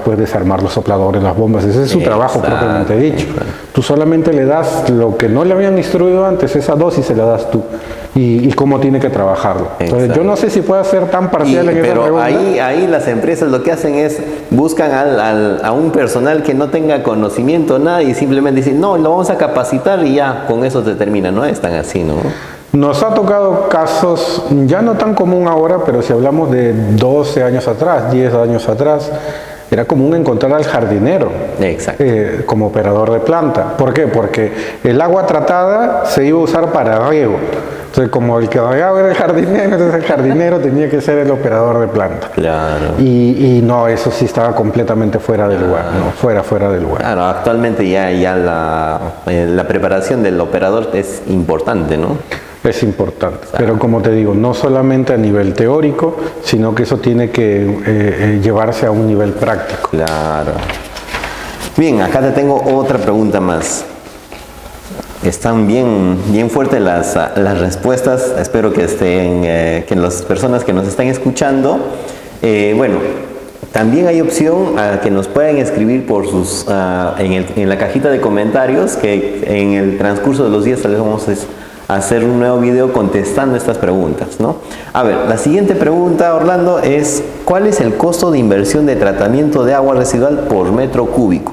puedes desarmar los sopladores, las bombas, ese es su trabajo Exacto, propiamente dicho. exacto. Tú solamente le das lo que no le habían instruido antes, esa dosis se la das tú y cómo tiene que trabajarlo. Entonces Exacto. yo no sé si pueda ser tan parcial en esa Pero pregunta. ahí las empresas lo que hacen es buscan a un personal que no tenga conocimiento, nada, y simplemente dicen, no, lo vamos a capacitar y ya, con eso se termina. No es tan así, ¿no? Nos ha tocado casos, ya no tan común ahora, pero si hablamos de 12 años atrás, 10 años atrás, era común encontrar al jardinero Exacto. como operador de planta. ¿Por qué? Porque el agua tratada se iba a usar para riego. Entonces, como el que regaba era el jardinero, entonces el jardinero tenía que ser el operador de planta. Claro. Y no, eso sí estaba completamente fuera del lugar, ¿no? fuera del lugar. Claro, actualmente ya la preparación del operador es importante, ¿no? Es importante, pero como te digo, no solamente a nivel teórico, sino que eso tiene que llevarse a un nivel práctico. Claro. Bien, acá te tengo otra pregunta más. Están bien fuertes las respuestas. Espero que que las personas que nos están escuchando, bueno, también hay opción a que nos puedan escribir por en la cajita de comentarios, que en el transcurso de los días tal vez vamos a hacer un nuevo video contestando estas preguntas, ¿no? A ver, la siguiente pregunta, Orlando, es ¿cuál es el costo de inversión de tratamiento de agua residual por metro cúbico?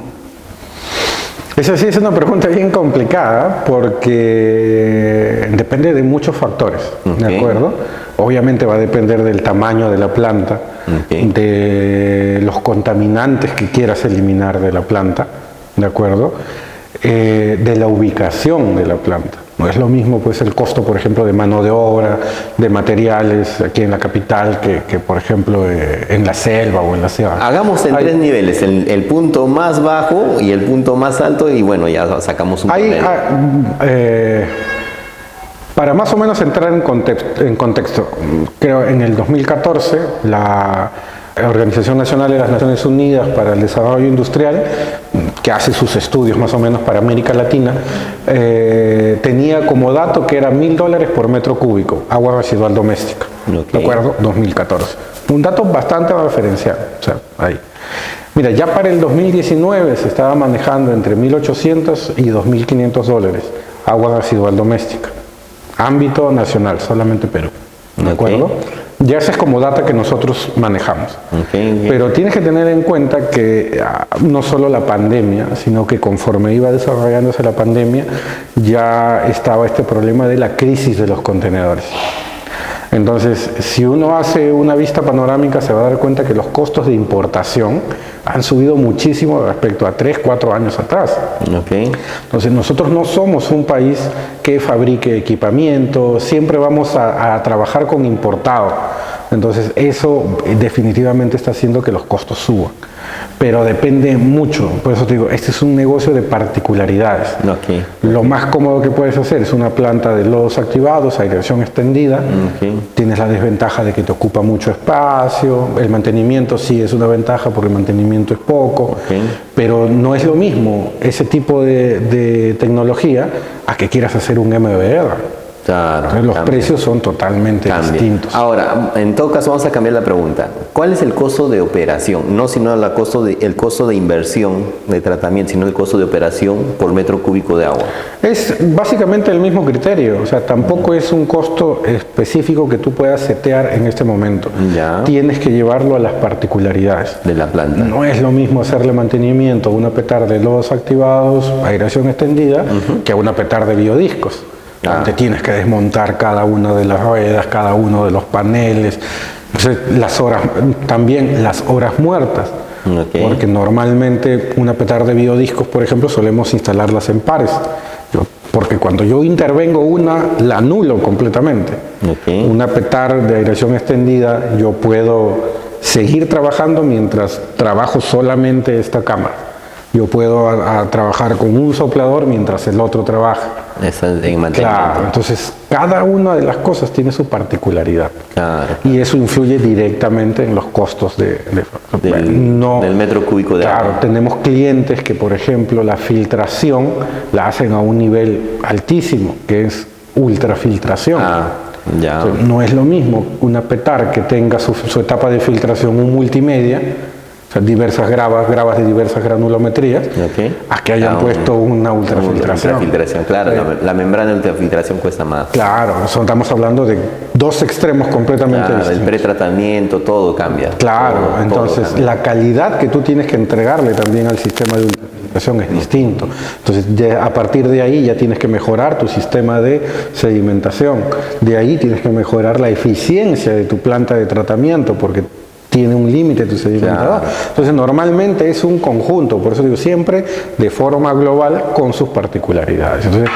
Esa sí es una pregunta bien complicada porque depende de muchos factores, Ok. ¿de acuerdo? Obviamente va a depender del tamaño de la planta, Ok. de los contaminantes que quieras eliminar de la planta, ¿de acuerdo? De la ubicación de la planta. No es lo mismo pues el costo, por ejemplo, de mano de obra, de materiales aquí en la capital que por ejemplo, en la selva o en la sierra. Hagamos en tres niveles, el punto más bajo y el punto más alto, y bueno, ya sacamos un promedio. Para más o menos entrar en contexto, creo en el 2014 la Organización Nacional de las Naciones Unidas para el Desarrollo Industrial, que hace sus estudios más o menos para América Latina, tenía como dato que era $1.000 por metro cúbico, agua residual doméstica. ¿De acuerdo? 2014. Un dato bastante referencial. O sea, ahí. Mira, ya para el 2019 se estaba manejando entre $1.800 y $2.500 agua residual doméstica. Ámbito nacional, solamente Perú. ¿De acuerdo? Ya ese es como data que nosotros manejamos. Pero tienes que tener en cuenta que no solo la pandemia, sino que conforme iba desarrollándose la pandemia, ya estaba este problema de la crisis de los contenedores. Entonces, si uno hace una vista panorámica, se va a dar cuenta que los costos de importación han subido muchísimo respecto a 3, 4 años atrás. Entonces, nosotros no somos un país que fabrique equipamiento, siempre vamos a trabajar con importado. Entonces, eso definitivamente está haciendo que los costos suban. Pero depende mucho, por eso te digo, este es un negocio de particularidades. Lo más cómodo que puedes hacer es una planta de lodos activados, aireación extendida. Tienes la desventaja de que te ocupa mucho espacio, el mantenimiento sí es una ventaja porque el mantenimiento es poco, pero no es lo mismo ese tipo de tecnología a que quieras hacer un MBR. Claro, los precios son totalmente distintos. Ahora, en todo caso vamos a cambiar la pregunta. ¿Cuál es el costo de operación? No sino el costo de inversión de tratamiento, sino el costo de operación por metro cúbico de agua. Es básicamente el mismo criterio, o sea, tampoco es un costo específico que tú puedas setear en este momento. Tienes que llevarlo a las particularidades de la planta. No es lo mismo hacerle mantenimiento a una petar de lodos activados, aireación extendida, que a una petar de biodiscos. Donde tienes que desmontar cada una de las ruedas, cada uno de los paneles. Entonces, también las horas muertas. Porque normalmente una petar de biodiscos, por ejemplo, solemos instalarlas en pares. Porque cuando yo intervengo la anulo completamente. Una petar de aireación extendida, yo puedo seguir trabajando mientras trabajo solamente esta cámara. Yo puedo trabajar con un soplador mientras el otro trabaja. Claro, entonces cada una de las cosas tiene su particularidad. Y eso influye directamente en los costos del metro cúbico de agua. Claro, tenemos clientes que, por ejemplo, la filtración la hacen a un nivel altísimo, que es ultrafiltración. Entonces, no es lo mismo una petar que tenga su etapa de filtración un multimedia, o sea, diversas gravas de diversas granulometrías, a que hayan puesto una ultrafiltración. Claro, la membrana de ultrafiltración cuesta más. Claro, estamos hablando de dos extremos completamente distintos. El pretratamiento, todo cambia. Claro, entonces la calidad que tú tienes que entregarle también al sistema de ultrafiltración es distinto. Entonces, a partir de ahí ya tienes que mejorar tu sistema de sedimentación. De ahí tienes que mejorar la eficiencia de tu planta de tratamiento, porque tiene un límite tu sedimentador. Entonces, normalmente es un conjunto, por eso digo siempre de forma global con sus particularidades. Entonces,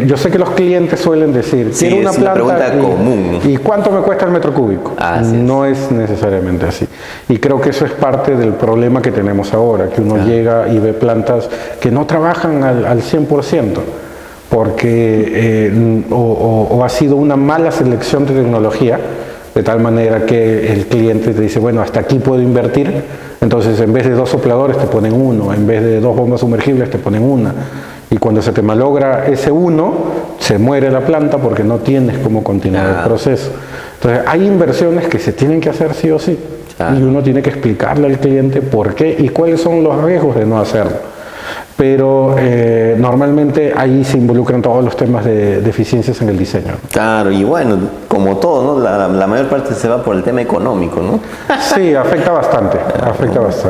yo sé que los clientes suelen decir, quiero una planta común. ¿Y cuánto me cuesta el metro cúbico? No es necesariamente así. Y creo que eso es parte del problema que tenemos ahora, que uno llega y ve plantas que no trabajan al 100%. Porque o ha sido una mala selección de tecnología, de tal manera que el cliente te dice, bueno, hasta aquí puedo invertir, entonces en vez de 2 sopladores te ponen uno, en vez de 2 bombas sumergibles te ponen una, y cuando se te malogra ese uno, se muere la planta porque no tienes cómo continuar el proceso. Entonces hay inversiones que se tienen que hacer sí o sí, y uno tiene que explicarle al cliente por qué y cuáles son los riesgos de no hacerlo. Pero normalmente ahí se involucran todos los temas de deficiencias en el diseño. Claro, y bueno, como todo, ¿no? La mayor parte se va por el tema económico, ¿no? Sí, afecta bastante,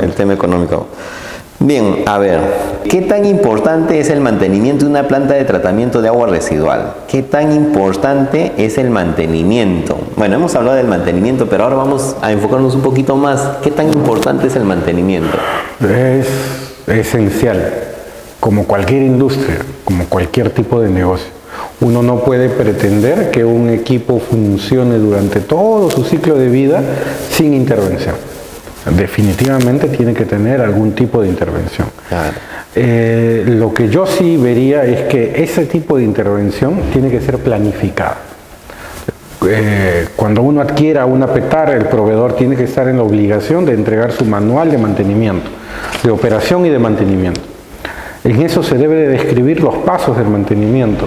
El tema económico. Bien, a ver, ¿qué tan importante es el mantenimiento de una planta de tratamiento de agua residual? ¿Qué tan importante es el mantenimiento? Bueno, hemos hablado del mantenimiento, pero ahora vamos a enfocarnos un poquito más. ¿Qué tan importante es el mantenimiento? Es esencial, como cualquier industria, como cualquier tipo de negocio. Uno no puede pretender que un equipo funcione durante todo su ciclo de vida sin intervención. Definitivamente tiene que tener algún tipo de intervención. Claro. Lo que yo sí vería es que ese tipo de intervención tiene que ser planificada. Cuando uno adquiera una petara, el proveedor tiene que estar en la obligación de entregar su manual de mantenimiento, de operación y de mantenimiento. En eso se debe de describir los pasos del mantenimiento,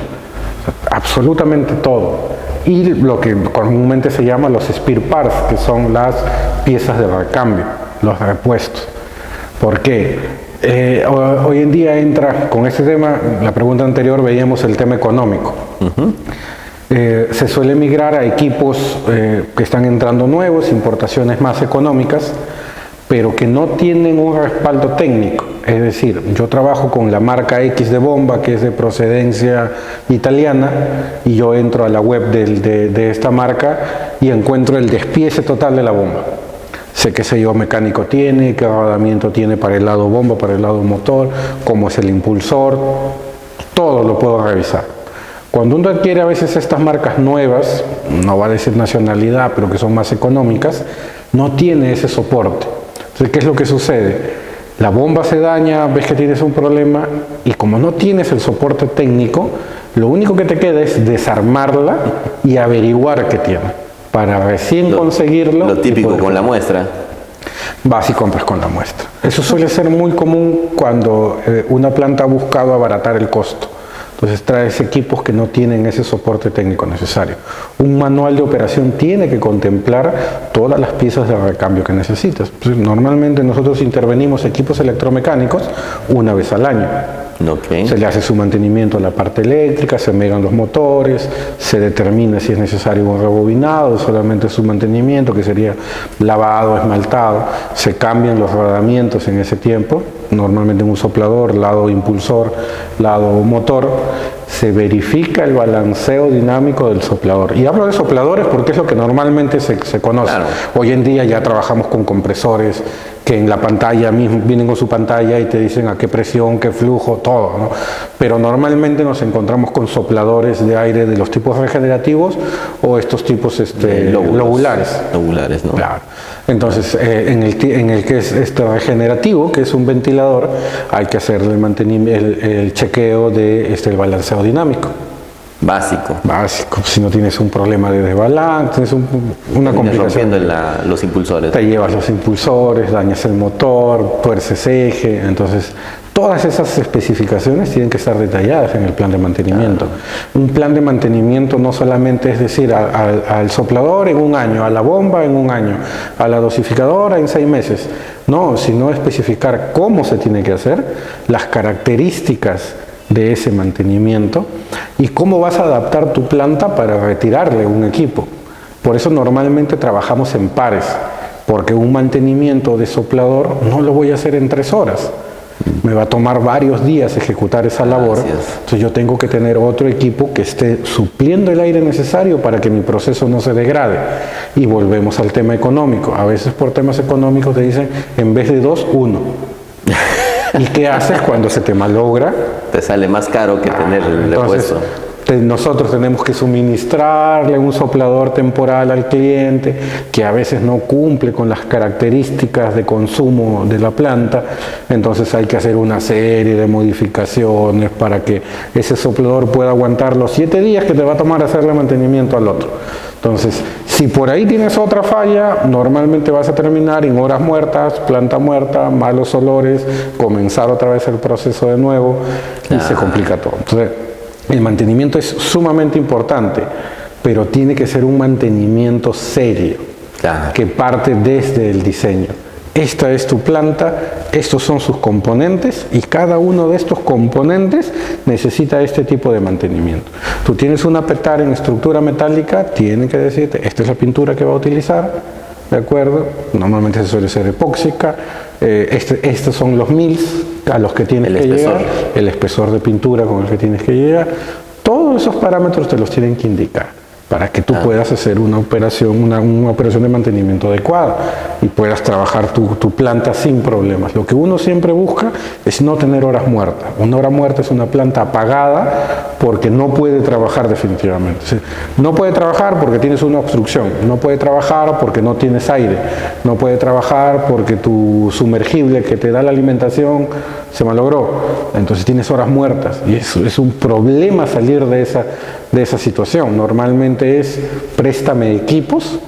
absolutamente todo. Y lo que comúnmente se llama los spare parts, que son las piezas de recambio, los repuestos. ¿Por qué? Hoy en día entra con este tema, la pregunta anterior veíamos el tema económico. Se suele migrar a equipos que están entrando nuevos, importaciones más económicas, pero que no tienen un respaldo técnico. Es decir, yo trabajo con la marca X de bomba, que es de procedencia italiana, y yo entro a la web de esta marca y encuentro el despiece total de la bomba. Sé qué sello mecánico tiene, qué rodamiento tiene para el lado bomba, para el lado motor, cómo es el impulsor, todo lo puedo revisar. Cuando uno adquiere a veces estas marcas nuevas, no va a decir nacionalidad, pero que son más económicas, no tiene ese soporte. Entonces, ¿qué es lo que sucede? La bomba se daña, ves que tienes un problema y como no tienes el soporte técnico, lo único que te queda es desarmarla y averiguar qué tiene. Para recién conseguirlo. Lo típico con la muestra. Vas y compras con la muestra. Eso suele ser muy común cuando una planta ha buscado abaratar el costo. Entonces traes equipos que no tienen ese soporte técnico necesario. Un manual de operación tiene que contemplar todas las piezas de recambio que necesitas. Pues, normalmente nosotros intervenimos equipos electromecánicos una vez al año. Okay. Se le hace su mantenimiento a la parte eléctrica, se megan los motores, se determina si es necesario un rebobinado, solamente su mantenimiento, que sería lavado, esmaltado, se cambian los rodamientos en ese tiempo, normalmente en un soplador, lado impulsor, lado motor, se verifica el balanceo dinámico del soplador. Y hablo de sopladores porque es lo que normalmente se conoce. Claro. Hoy en día ya trabajamos con compresores que en la pantalla mismo vienen con su pantalla y te dicen a qué presión, qué flujo, todo, ¿no? Pero normalmente nos encontramos con sopladores de aire de los tipos regenerativos o estos tipos lobulares. Lobulares, ¿no? Claro. Entonces, en el que es regenerativo, que es un ventilador, hay que hacerle el chequeo de el balanceo dinámico. Básico. Básico. Si no tienes un problema de desbalance, tienes una complicación. Rompiendo los impulsores. Te llevas los impulsores, dañas el motor, tuerces eje. Entonces, todas esas especificaciones tienen que estar detalladas en el plan de mantenimiento. Un plan de mantenimiento no solamente es decir al soplador en un año, a la bomba en un año, a la dosificadora en 6 meses. No, sino especificar cómo se tiene que hacer, las características de ese mantenimiento y cómo vas a adaptar tu planta para retirarle un equipo. Por eso normalmente trabajamos en pares, porque un mantenimiento de soplador no lo voy a hacer en 3 horas. Me va a tomar varios días ejecutar esa labor. Entonces yo tengo que tener otro equipo que esté supliendo el aire necesario para que mi proceso no se degrade. Y volvemos al tema económico. A veces por temas económicos te dicen, en vez de 2, 1. ¿Y qué haces cuando se te malogra? Te sale más caro que tener el repuesto. Nosotros tenemos que suministrarle un soplador temporal al cliente que a veces no cumple con las características de consumo de la planta, entonces hay que hacer una serie de modificaciones para que ese soplador pueda aguantar los 7 días que te va a tomar hacerle mantenimiento al otro. Entonces, si por ahí tienes otra falla, normalmente vas a terminar en horas muertas, planta muerta, malos olores, comenzar otra vez el proceso de nuevo y se complica todo. Entonces, el mantenimiento es sumamente importante, pero tiene que ser un mantenimiento serio, que parte desde el diseño. Esta es tu planta, estos son sus componentes y cada uno de estos componentes necesita este tipo de mantenimiento. Tú tienes una petara en estructura metálica, tiene que decirte, esta es la pintura que va a utilizar, ¿de acuerdo? Normalmente se suele ser epóxica, estos son los mils a los que tienes que llegar, el espesor de pintura con el que tienes que llegar, todos esos parámetros te los tienen que indicar. para que tú puedas hacer una operación de mantenimiento adecuada y puedas trabajar tu planta sin problemas. Lo que uno siempre busca es no tener horas muertas. Una hora muerta es una planta apagada porque no puede trabajar definitivamente. O sea, no puede trabajar porque tienes una obstrucción, no puede trabajar porque no tienes aire, no puede trabajar porque tu sumergible que te da la alimentación se malogró. Entonces tienes horas muertas y eso es un problema salir de esa situación. Normalmente es préstame equipos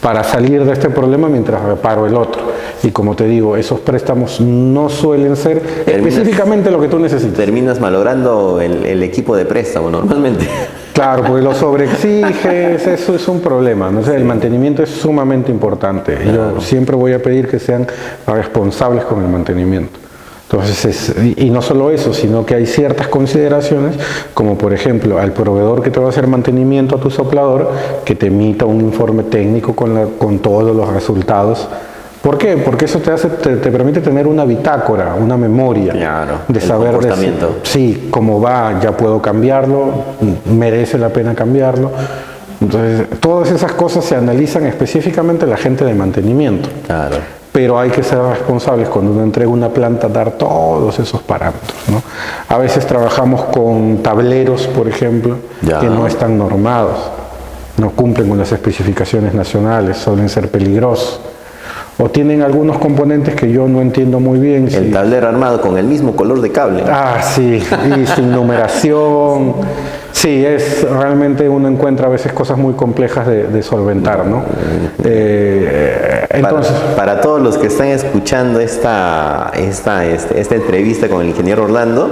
para salir de este problema mientras reparo el otro. Y como te digo, esos préstamos no suelen ser específicamente lo que tú necesitas. Terminas malogrando el equipo de préstamo normalmente. Claro, porque lo sobreexiges, eso es un problema, ¿no? O sea, el mantenimiento es sumamente importante. Yo siempre voy a pedir que sean responsables con el mantenimiento. Entonces, y no solo eso, sino que hay ciertas consideraciones, como por ejemplo, al proveedor que te va a hacer mantenimiento a tu soplador, que te emita un informe técnico con todos los resultados. ¿Por qué? Porque eso te permite tener una bitácora, una memoria, de saber sí, cómo va, ya puedo cambiarlo, merece la pena cambiarlo. Entonces, todas esas cosas se analizan específicamente la gente de mantenimiento. Claro. Pero hay que ser responsables cuando uno entrega una planta, dar todos esos parámetros, ¿no? A veces trabajamos con tableros, por ejemplo, que no están normados, no cumplen con las especificaciones nacionales, suelen ser peligrosos. O tienen algunos componentes que yo no entiendo muy bien. El tablero armado con el mismo color de cable. Ah, sí, y sin numeración. Sí, realmente uno encuentra a veces cosas muy complejas de solventar, ¿no? Entonces, para todos los que están escuchando esta entrevista con el ingeniero Orlando,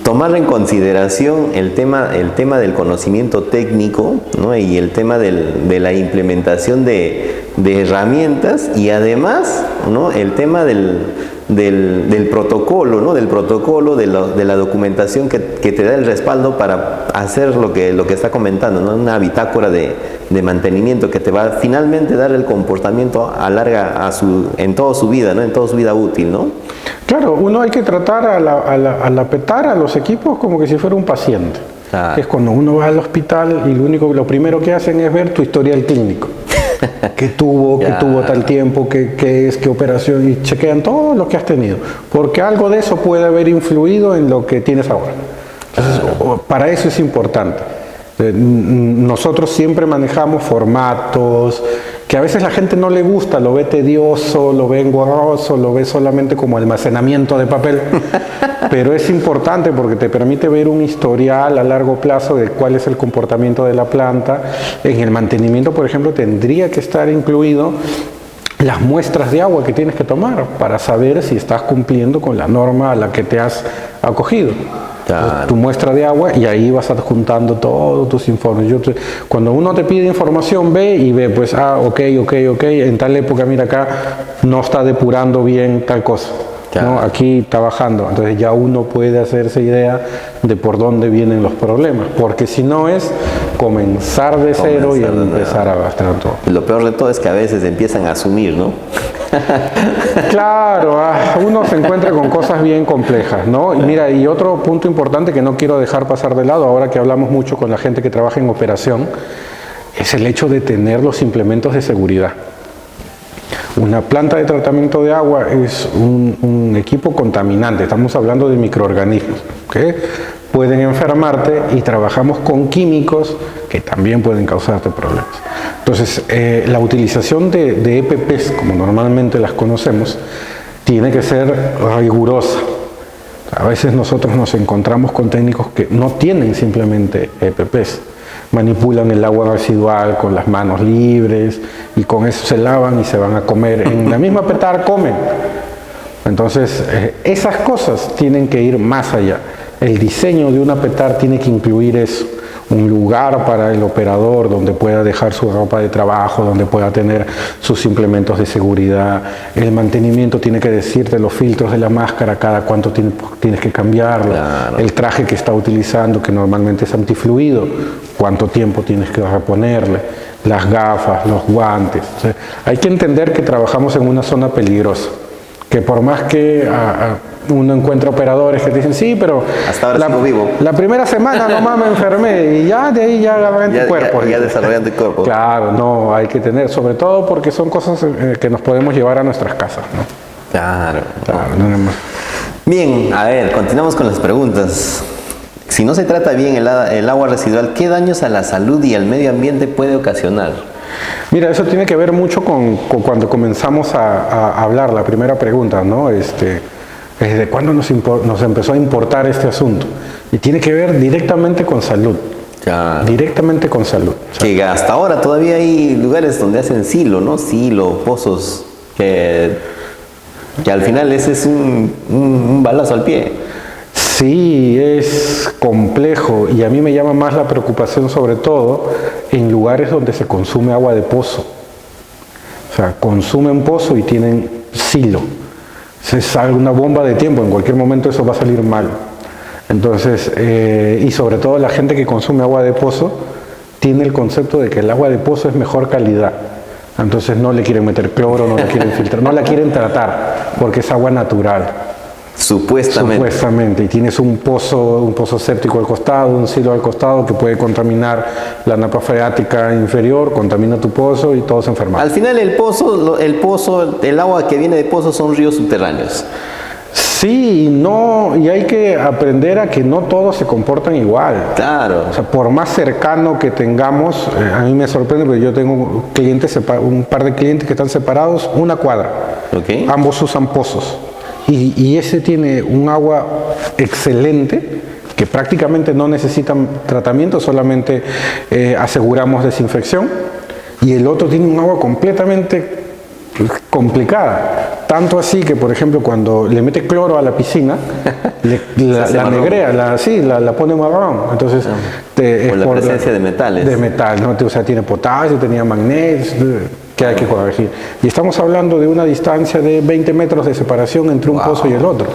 tomar en consideración el tema del conocimiento técnico, ¿no? Y el tema de la implementación de herramientas y además, ¿no? El tema del protocolo, ¿no? Del protocolo, de la documentación que te da el respaldo para hacer lo que está comentando, ¿no? Una bitácora de mantenimiento que te va a finalmente dar el comportamiento en toda su vida, ¿no? En toda su vida útil, ¿no? Claro, uno hay que tratar a la PETAR, a los equipos, como que si fuera un paciente. Es cuando uno va al hospital y lo primero que hacen es ver tu historial clínico. ¿Qué tuvo tal tiempo, qué operación? Y chequean todo lo que has tenido. Porque algo de eso puede haber influido en lo que tienes ahora. Entonces, para eso es importante. Nosotros siempre manejamos formatos que a veces la gente no le gusta, lo ve tedioso, lo ve engorroso, lo ve solamente como almacenamiento de papel, pero es importante porque te permite ver un historial a largo plazo de cuál es el comportamiento de la planta. En el mantenimiento, por ejemplo, tendría que estar incluido las muestras de agua que tienes que tomar para saber si estás cumpliendo con la norma a la que te has acogido. Claro. Tu muestra de agua y ahí vas adjuntando todos tus informes. Cuando uno te pide información, ve, pues, ok, en tal época, mira acá, no está depurando bien tal cosa. Claro. ¿No? Aquí está bajando. Entonces ya uno puede hacerse idea de por dónde vienen los problemas. Porque si no es comenzar de cero y empezar a gastar todo. Lo peor de todo es que a veces empiezan a asumir, ¿no? Claro, uno se encuentra con cosas bien complejas, ¿no? Y mira, y otro punto importante que no quiero dejar pasar de lado, ahora que hablamos mucho con la gente que trabaja en operación, es el hecho de tener los implementos de seguridad. Una planta de tratamiento de agua es un equipo contaminante, estamos hablando de microorganismos, ¿okay? Pueden enfermarte y trabajamos con químicos que también pueden causarte problemas. Entonces, la utilización de EPPs, como normalmente las conocemos, tiene que ser rigurosa. A veces nosotros nos encontramos con técnicos que no tienen simplemente EPPs. Manipulan el agua residual con las manos libres y con eso se lavan y se van a comer. En la misma PETAR comen. Entonces, esas cosas tienen que ir más allá. El diseño de una PETAR tiene que incluir eso. Un lugar para el operador donde pueda dejar su ropa de trabajo, donde pueda tener sus implementos de seguridad. El mantenimiento tiene que decirte los filtros de la máscara, cada cuánto tienes que cambiarlo. Claro. El traje que está utilizando, que normalmente es antifluido, cuánto tiempo tienes que reponerle. Las gafas, los guantes. O sea, hay que entender que trabajamos en una zona peligrosa, que por más que uno encuentra operadores que te dicen, sí, pero hasta ahora sigo vivo. La primera semana nomás me enfermé y ya de ahí ya agarré anticuerpos. Ya desarrollé anticuerpos. Claro, no, hay que tener, sobre todo porque son cosas que nos podemos llevar a nuestras casas, ¿no? Claro. No, no. Bien, a ver, continuamos con las preguntas. Si no se trata bien el agua residual, ¿qué daños a la salud y al medio ambiente puede ocasionar? Mira, eso tiene que ver mucho con cuando comenzamos a hablar, la primera pregunta, ¿no? ¿Desde cuándo nos empezó a importar este asunto? Y tiene que ver directamente con salud. Claro. Directamente con salud. Que hasta ahora todavía hay lugares donde hacen silo, ¿no? Silo, pozos, que al final ese es un balazo al pie. Sí, es complejo y a mí me llama más la preocupación sobre todo en lugares donde se consume agua de pozo. O sea, consumen pozo y tienen silo. Es una bomba de tiempo, en cualquier momento eso va a salir mal. Entonces, y sobre todo la gente que consume agua de pozo tiene el concepto de que el agua de pozo es mejor calidad. Entonces no le quieren meter cloro, no le quieren filtrar, no la quieren tratar porque es agua natural. Supuestamente, y tienes un pozo séptico al costado, un silo al costado que puede contaminar la napa freática inferior, contamina tu pozo y todos enfermamos. Al final el agua que viene de pozos son ríos subterráneos. Sí, no, y hay que aprender a que no todos se comportan igual. Claro. O sea, por más cercano que tengamos, a mí me sorprende porque yo tengo clientes, un par de clientes que están separados una cuadra. Okay. Ambos usan pozos. Y ese tiene un agua excelente que prácticamente no necesita tratamiento, solamente aseguramos desinfección, y el otro tiene un agua completamente complicada, tanto así que por ejemplo cuando le mete cloro a la piscina la negrea, la pone marrón. Entonces por la presencia de metales, de metal, ¿no? O sea, tiene potasio, tenía magnesio, que hay que corregir. Y estamos hablando de una distancia de 20 metros de separación entre un pozo y el otro.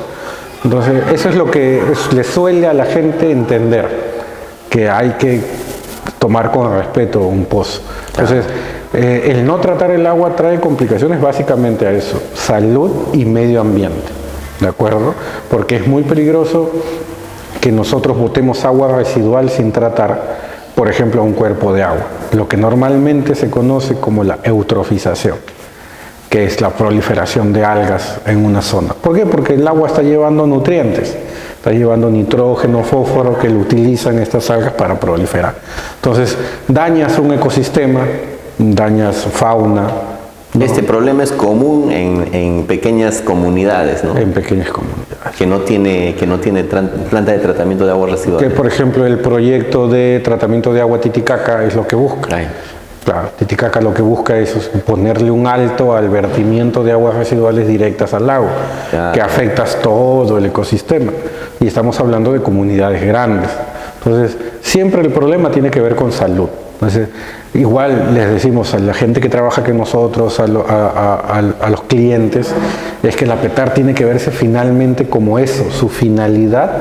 Entonces, eso es lo que le suele a la gente entender, que hay que tomar con respeto un pozo. Entonces, el no tratar el agua trae complicaciones básicamente a eso, salud y medio ambiente, ¿de acuerdo? Porque es muy peligroso que nosotros botemos agua residual sin tratar, por ejemplo, a un cuerpo de agua, lo que normalmente se conoce como la eutrofización, que es la proliferación de algas en una zona. ¿Por qué? Porque el agua está llevando nutrientes, está llevando nitrógeno, fósforo, que lo utilizan estas algas para proliferar. Entonces, dañas un ecosistema, dañas fauna. ¿No? Este problema es común en pequeñas comunidades, ¿no? En pequeñas comunidades. Que no tiene planta de tratamiento de aguas residuales. Que, por ejemplo, el proyecto de tratamiento de agua Titicaca es lo que busca. Ay. Claro, Titicaca lo que busca es ponerle un alto al vertimiento de aguas residuales directas al lago, que afectas todo el ecosistema. Y estamos hablando de comunidades grandes. Entonces, siempre el problema tiene que ver con salud. Entonces, igual les decimos a la gente que trabaja con nosotros, a los clientes, es que la PETAR tiene que verse finalmente como eso. Su finalidad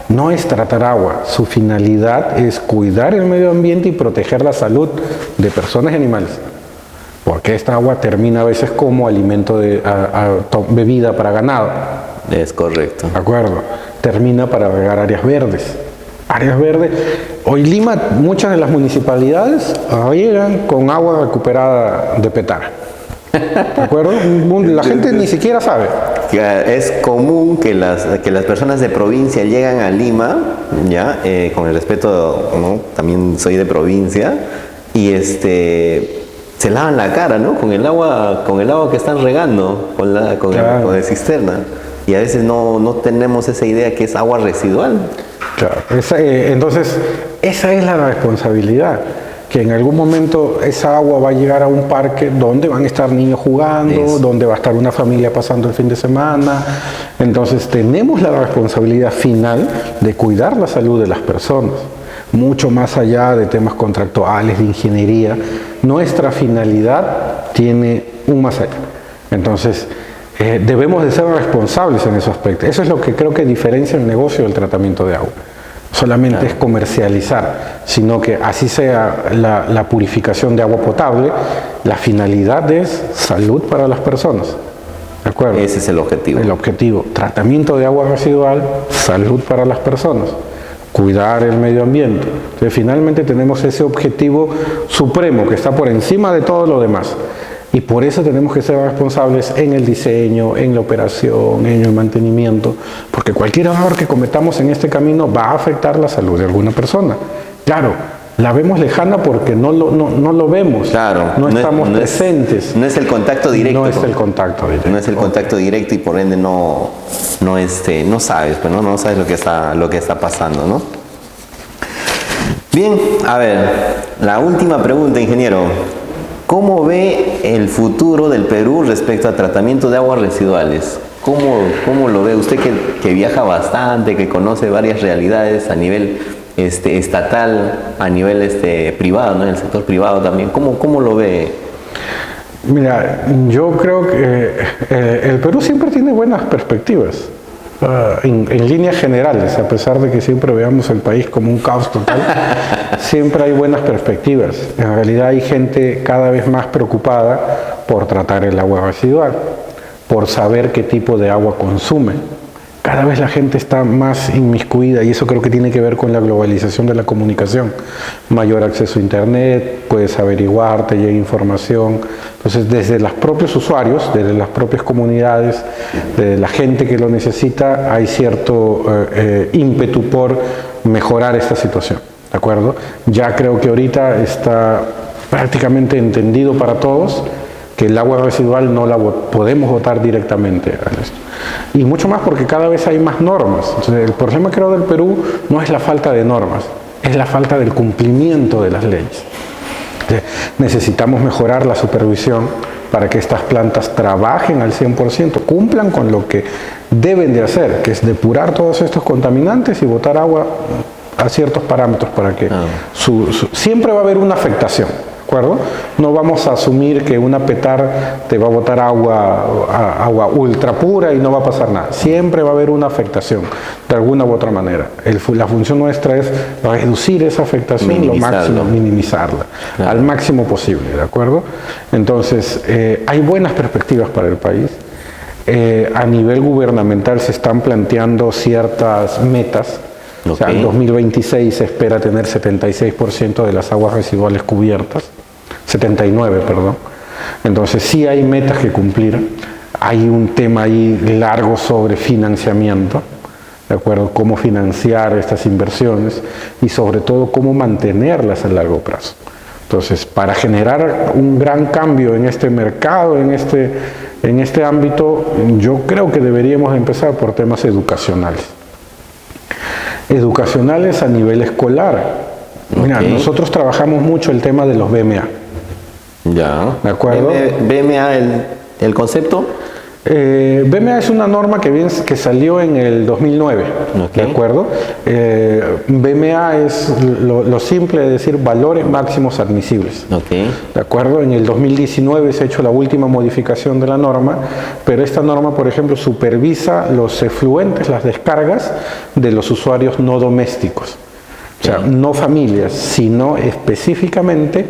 no es tratar agua, su finalidad es cuidar el medio ambiente y proteger la salud de personas y animales. Porque esta agua termina a veces como alimento bebida para ganado. Es correcto. ¿De acuerdo? Termina para regar áreas verdes. Áreas verdes. Hoy Lima, muchas de las municipalidades riegan con agua recuperada de PETAR. ¿De acuerdo? La gente ni siquiera sabe. Es común que las personas de provincia llegan a Lima, ya, con el respeto, ¿no? También soy de provincia, y se lavan la cara, ¿no? Con el agua que están regando, con el cisterna. Y a veces no tenemos esa idea que es agua residual. Claro. Entonces, esa es la responsabilidad, que en algún momento esa agua va a llegar a un parque donde van a estar niños jugando, donde va a estar una familia pasando el fin de semana. Entonces, tenemos la responsabilidad final de cuidar la salud de las personas, mucho más allá de temas contractuales, de ingeniería. Nuestra finalidad tiene un más allá. Entonces, debemos de ser responsables en ese aspecto. Eso es lo que creo que diferencia el negocio del tratamiento de agua. Solamente es comercializar, sino que así sea la purificación de agua potable, la finalidad es salud para las personas. ¿De acuerdo? Ese es el objetivo. El objetivo, tratamiento de agua residual, salud para las personas, cuidar el medio ambiente. Entonces, finalmente tenemos ese objetivo supremo que está por encima de todo lo demás. Y por eso tenemos que ser responsables en el diseño, en la operación, en el mantenimiento, porque cualquier error que cometamos en este camino va a afectar la salud de alguna persona. Claro, la vemos lejana porque no lo vemos, claro, no estamos presentes. No es el contacto directo. No es el contacto directo. No es el contacto directo y por ende no sabes, pues, no sabes lo que está pasando, ¿no? Bien, a ver, la última pregunta, ingeniero. ¿Cómo ve el futuro del Perú respecto a tratamiento de aguas residuales? ¿Cómo lo ve usted que viaja bastante, que conoce varias realidades a nivel estatal, a nivel privado, ¿no? En el sector privado también? ¿Cómo lo ve? Mira, yo creo que el Perú siempre tiene buenas perspectivas. En líneas generales, a pesar de que siempre veamos el país como un caos total, siempre hay buenas perspectivas. En realidad hay gente cada vez más preocupada por tratar el agua residual, por saber qué tipo de agua consume. Cada vez la gente está más inmiscuida y eso creo que tiene que ver con la globalización de la comunicación. Mayor acceso a internet, puedes averiguar, te llega información. Entonces, desde los propios usuarios, desde las propias comunidades, de la gente que lo necesita, hay cierto ímpetu por mejorar esta situación, ¿de acuerdo? Ya creo que ahorita está prácticamente entendido para todos que el agua residual no la podemos botar directamente a esto. Y mucho más porque cada vez hay más normas. Entonces, el problema creo del Perú no es la falta de normas, es la falta del cumplimiento de las leyes. Entonces, necesitamos mejorar la supervisión para que estas plantas trabajen al 100%, cumplan con lo que deben de hacer, que es depurar todos estos contaminantes y botar agua a ciertos parámetros para que siempre va a haber una afectación. ¿De acuerdo? No vamos a asumir que una petar te va a botar agua ultra pura y no va a pasar nada. Siempre va a haber una afectación, de alguna u otra manera. La función nuestra es reducir esa afectación, minimizarla, al máximo posible, ¿de acuerdo? Entonces, hay buenas perspectivas para el país. A nivel gubernamental se están planteando ciertas metas. O sea, en 2026 se espera tener 76% de las aguas residuales cubiertas, 79, perdón. Entonces sí hay metas que cumplir, hay un tema ahí largo sobre financiamiento, ¿de acuerdo? Cómo financiar estas inversiones y sobre todo cómo mantenerlas a largo plazo. Entonces, para generar un gran cambio en este mercado, en este ámbito, yo creo que deberíamos empezar por temas educacionales. Educacionales a nivel escolar. Mira, nosotros trabajamos mucho el tema de los BMA. Ya. ¿De acuerdo? BMA, el concepto. BMA es una norma que salió en el 2009, ¿de acuerdo? BMA es lo simple de decir valores máximos admisibles, ¿de acuerdo? En el 2019 se ha hecho la última modificación de la norma, pero esta norma, por ejemplo, supervisa los efluentes, las descargas de los usuarios no domésticos, o sea, no familias, sino específicamente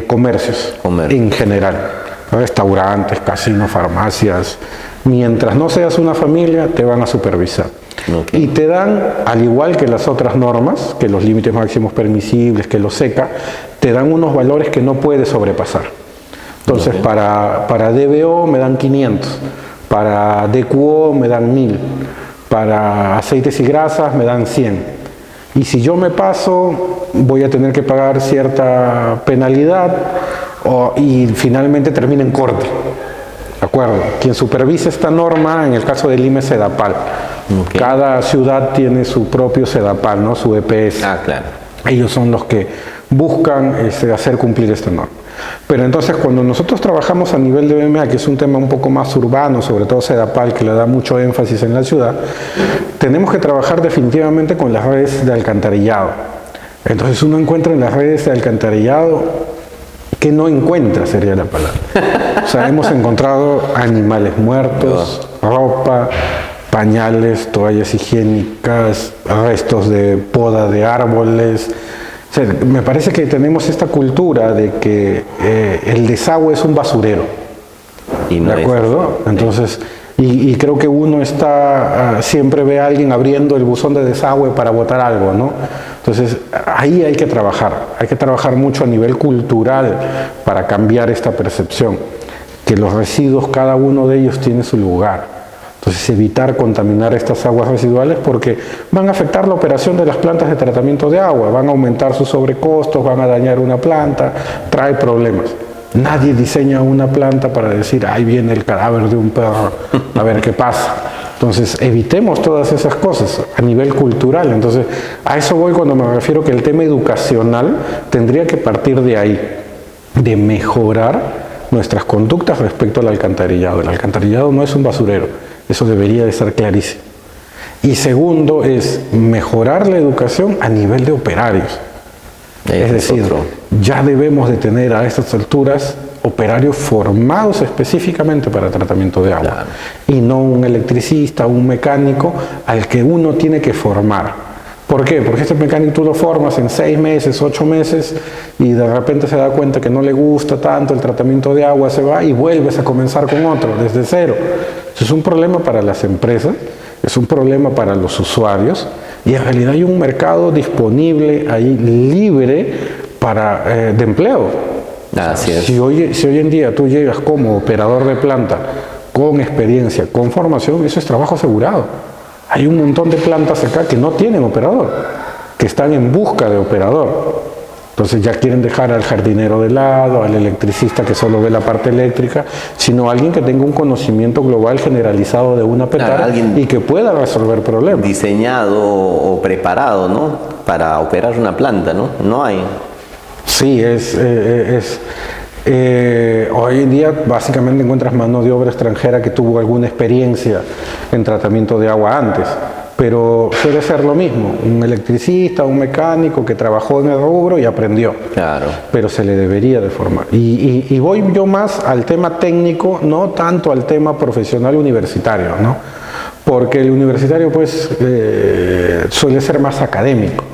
comercios en general. Restaurantes, casinos, farmacias. Mientras no seas una familia, te van a supervisar. Y te dan, al igual que las otras normas, que los límites máximos permisibles, que los SECA, te dan unos valores que no puedes sobrepasar. Entonces, para DBO me dan 500, para DQO me dan 1000, para aceites y grasas me dan 100. Y si yo me paso, voy a tener que pagar cierta penalidad y finalmente termina en corte. ¿De acuerdo? Quien supervisa esta norma, en el caso del IME, es SEDAPAL. Cada ciudad tiene su propio SEDAPAL, ¿no? Su EPS. Claro. Ellos son los que buscan hacer cumplir esta norma. Pero entonces, cuando nosotros trabajamos a nivel de BMA, que es un tema un poco más urbano, sobre todo SEDAPAL, que le da mucho énfasis en la ciudad, tenemos que trabajar definitivamente con las redes de alcantarillado. Entonces uno encuentra en las redes de alcantarillado que no encuentra, sería la palabra. O sea, hemos encontrado animales muertos, ropa, pañales, toallas higiénicas, restos de poda de árboles. O sea, me parece que tenemos esta cultura de que el desagüe es un basurero. Y no ¿de es acuerdo? así. Entonces, y creo que uno está, siempre ve a alguien abriendo el buzón de desagüe para botar algo, ¿no? Entonces, ahí hay que trabajar mucho a nivel cultural para cambiar esta percepción, que los residuos, cada uno de ellos tiene su lugar. Entonces, evitar contaminar estas aguas residuales porque van a afectar la operación de las plantas de tratamiento de agua, van a aumentar sus sobrecostos, van a dañar una planta, trae problemas. Nadie diseña una planta para decir, ahí viene el cadáver de un perro, a ver qué pasa. Entonces, evitemos todas esas cosas a nivel cultural. Entonces, a eso voy cuando me refiero que el tema educacional tendría que partir de ahí, de mejorar nuestras conductas respecto al alcantarillado. El alcantarillado no es un basurero, eso debería de estar clarísimo. Y segundo es mejorar la educación a nivel de operarios. Es decir, ya debemos de tener a estas alturas operarios formados específicamente para tratamiento de agua. Claro. Y no un electricista, un mecánico al que uno tiene que formar. ¿Por qué? Porque este mecánico tú lo formas en 6 meses, 8 meses y de repente se da cuenta que no le gusta tanto el tratamiento de agua, se va y vuelves a comenzar con otro desde cero. Eso es un problema para las empresas, es un problema para los usuarios y en realidad hay un mercado disponible ahí libre de empleo. Así es. Si hoy en día tú llegas como operador de planta con experiencia, con formación, eso es trabajo asegurado. Hay un montón de plantas acá que no tienen operador, que están en busca de operador. Entonces ya quieren dejar al jardinero de lado, al electricista que solo ve la parte eléctrica, sino alguien que tenga un conocimiento global generalizado de una petara y que pueda resolver problemas. Diseñado o preparado, ¿no? Para operar una planta, ¿no? No hay. Sí, hoy en día básicamente encuentras mano de obra extranjera que tuvo alguna experiencia en tratamiento de agua antes, pero suele ser lo mismo, un electricista, un mecánico que trabajó en el rubro y aprendió, Claro. pero se le debería de formar. Y voy yo más al tema técnico, no tanto al tema profesional universitario, ¿no? Porque el universitario pues suele ser más académico.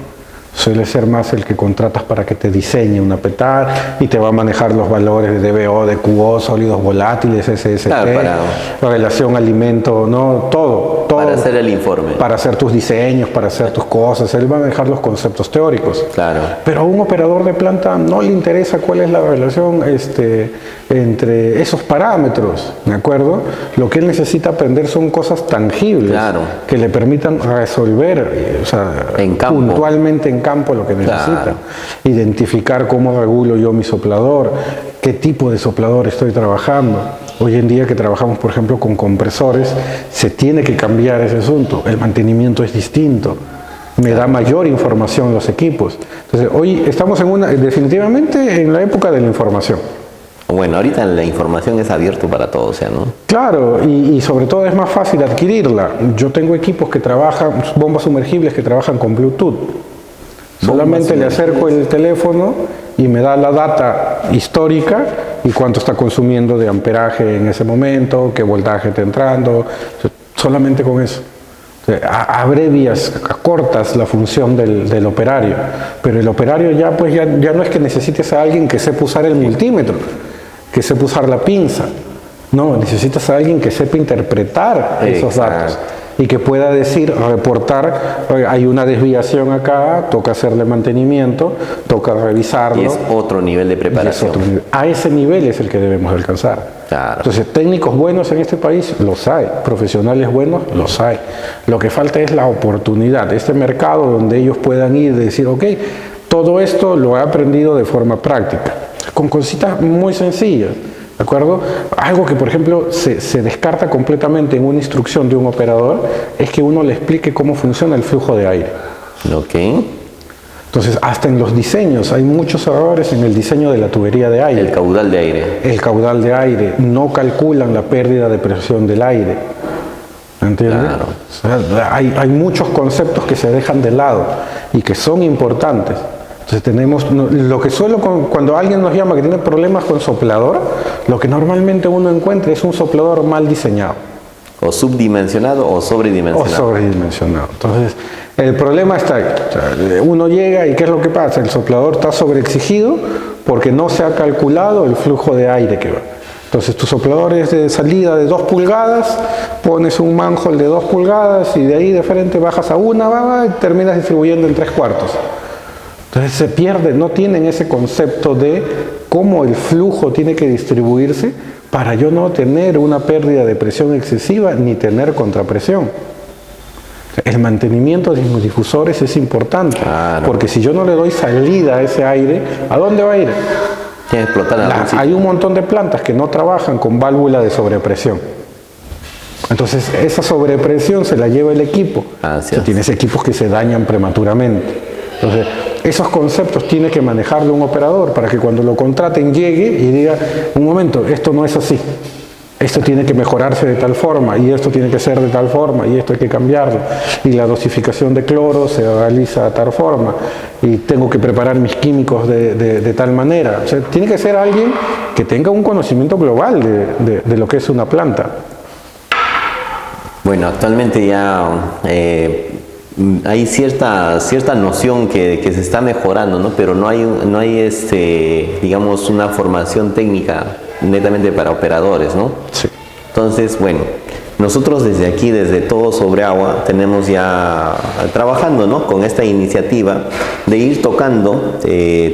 Suele ser más el que contratas para que te diseñe una petara y te va a manejar los valores de DBO, de QO, sólidos volátiles, SST, Claro, relación alimento, ¿no? Todo. Para hacer el informe. Para hacer tus diseños, para hacer tus cosas. Él va a manejar los conceptos teóricos. Claro. Pero a un operador de planta no le interesa cuál es la relación entre esos parámetros, ¿de acuerdo? Lo que él necesita aprender son cosas tangibles Claro. que le permitan resolver, o sea, En campo. puntualmente en campo lo que necesita. Claro. Identificar cómo regulo yo mi soplador, qué tipo de soplador estoy trabajando. Hoy en día que trabajamos, por ejemplo, con compresores, se tiene que cambiar ese asunto. El mantenimiento es distinto. Me da mayor información los equipos. Entonces, hoy estamos definitivamente en la época de la información. Bueno, ahorita la información es abierta para todos, ¿no? Claro, y sobre todo es más fácil adquirirla. Yo tengo equipos que trabajan, bombas sumergibles que trabajan con Bluetooth. Solamente le acerco el teléfono y me da la data histórica y cuánto está consumiendo de amperaje en ese momento, qué voltaje está entrando, solamente con eso. Abrevias, acortas la función del operario, pero el operario ya no es que necesites a alguien que sepa usar el multímetro, que sepa usar la pinza, no, necesitas a alguien que sepa interpretar esos datos y que pueda reportar, hay una desviación acá, toca hacerle mantenimiento, toca revisarlo. Y es otro nivel de preparación. A ese nivel es el que debemos alcanzar. Claro. Entonces, técnicos buenos en este país los hay, profesionales buenos los hay. Lo que falta es la oportunidad, este mercado donde ellos puedan ir y decir, ok, todo esto lo he aprendido de forma práctica, con cositas muy sencillas. ¿De acuerdo? Algo que, por ejemplo, se descarta completamente en una instrucción de un operador es que uno le explique cómo funciona el flujo de aire. Ok. Entonces, hasta en los diseños, hay muchos errores en el diseño de la tubería de aire. El caudal de aire. El caudal de aire. No calculan la pérdida de presión del aire. ¿Entiendes? Claro. O sea, hay muchos conceptos que se dejan de lado y que son importantes. Entonces tenemos, lo que cuando alguien nos llama que tiene problemas con soplador, lo que normalmente uno encuentra es un soplador mal diseñado. O subdimensionado o sobredimensionado. O sobredimensionado. Entonces, el problema está ahí. O sea, uno llega y ¿qué es lo que pasa? El soplador está sobreexigido porque no se ha calculado el flujo de aire que va. Entonces tu soplador es de salida de 2 pulgadas, pones un manhole de 2 pulgadas y de ahí de frente bajas a una y terminas distribuyendo en 3/4. Entonces se pierde, no tienen ese concepto de cómo el flujo tiene que distribuirse para yo no tener una pérdida de presión excesiva ni tener contrapresión. El mantenimiento de los difusores es importante, porque si yo no le doy salida a ese aire, ¿a dónde va a ir? Tiene que explotar. Hay un montón de plantas que no trabajan con válvula de sobrepresión. Entonces esa sobrepresión se la lleva el equipo. Tienes equipos que se dañan prematuramente. Entonces esos conceptos tiene que manejarlo un operador para que cuando lo contraten llegue y diga, un momento, esto no es así. Esto tiene que mejorarse de tal forma, y esto tiene que ser de tal forma, y esto hay que cambiarlo. Y la dosificación de cloro se realiza de tal forma, y tengo que preparar mis químicos de tal manera. O sea, tiene que ser alguien que tenga un conocimiento global de lo que es una planta. Bueno, actualmente ya hay cierta noción que se está mejorando, ¿no? Pero no hay digamos, una formación técnica netamente para operadores, ¿no? Sí. Entonces, bueno, nosotros desde aquí, desde Todo Sobre Agua, tenemos ya trabajando, ¿no?, con esta iniciativa de ir tocando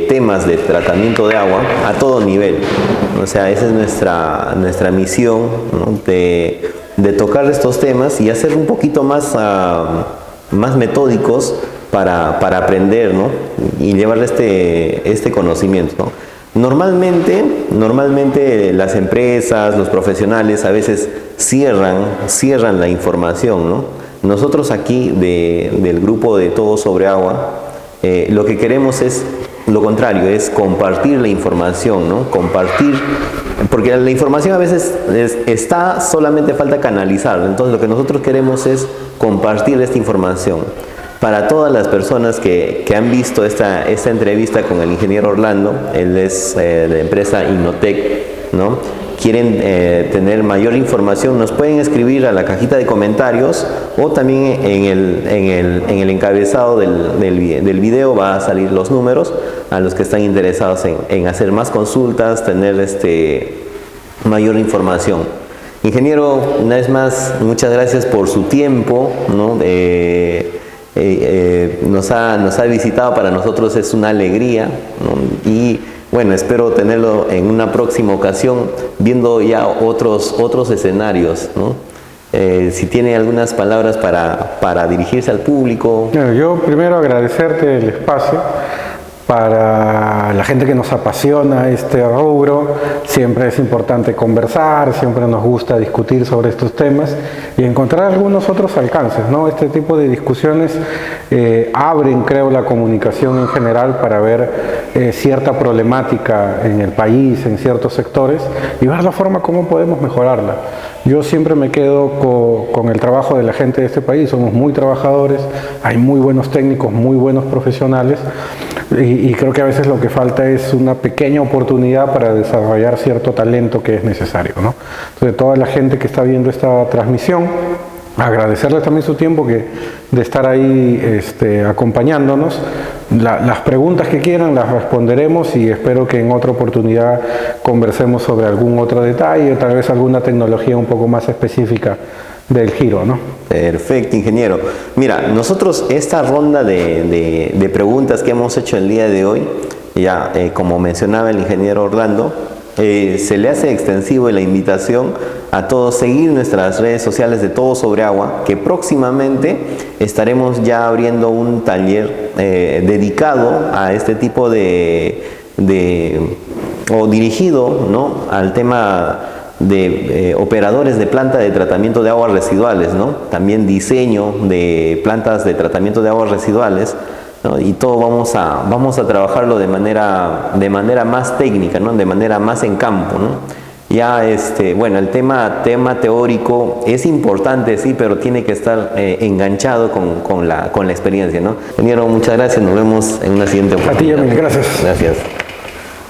temas de tratamiento de agua a todo nivel. O sea, esa es nuestra misión, ¿no?, de tocar estos temas y hacer un poquito más metódicos para aprender, ¿no?, y llevarle este conocimiento, ¿no? Normalmente las empresas, los profesionales a veces cierran la información, ¿no? Nosotros aquí del grupo de Todo Sobre Agua, lo que queremos es lo contrario, es compartir la información, ¿no? Compartir, porque la información a veces está, solamente falta canalizarla. Entonces lo que nosotros queremos es compartir esta información para todas las personas que han visto esta entrevista con el ingeniero Orlando. Él es de la empresa Innotec, ¿no? Quieren tener mayor información, nos pueden escribir a la cajita de comentarios, o también en el encabezado del video va a salir los números a los que están interesados en hacer más consultas, tener mayor información. Ingeniero, una vez más, muchas gracias por su tiempo, ¿no? Nos ha visitado, para nosotros es una alegría, ¿no? Y bueno, espero tenerlo en una próxima ocasión, viendo ya otros escenarios, ¿no? Si tiene algunas palabras para dirigirse al público. Bueno, yo primero agradecerte el espacio. Para la gente que nos apasiona este rubro, siempre es importante conversar, siempre nos gusta discutir sobre estos temas y encontrar algunos otros alcances, ¿no? Este tipo de discusiones abren, creo, la comunicación en general para ver cierta problemática en el país, en ciertos sectores, y ver la forma como podemos mejorarla. Yo siempre me quedo con el trabajo de la gente de este país. Somos muy trabajadores, hay muy buenos técnicos, muy buenos profesionales, y creo que a veces lo que falta es una pequeña oportunidad para desarrollar cierto talento que es necesario, ¿no? Entonces, toda la gente que está viendo esta transmisión, agradecerles también su tiempo de estar ahí acompañándonos. Las preguntas que quieran las responderemos, y espero que en otra oportunidad conversemos sobre algún otro detalle, tal vez alguna tecnología un poco más específica del giro, ¿no? Perfecto, ingeniero. Mira, nosotros esta ronda de preguntas que hemos hecho el día de hoy, ya como mencionaba el ingeniero Orlando, se le hace extensivo la invitación a todos seguir nuestras redes sociales de Todo Sobre Agua, que próximamente estaremos ya abriendo un taller dedicado a este tipo o dirigido, ¿no?, al tema de operadores de planta de tratamiento de aguas residuales, ¿no? También diseño de plantas de tratamiento de aguas residuales, ¿no? Y todo vamos a trabajarlo de manera más técnica, ¿no?, de manera más en campo, ¿no? Ya bueno, el tema teórico es importante, sí, pero tiene que estar enganchado con la experiencia, ¿no? Ingeniero, muchas gracias, nos vemos en una siguiente oportunidad. A ti, Yamil, gracias. Gracias.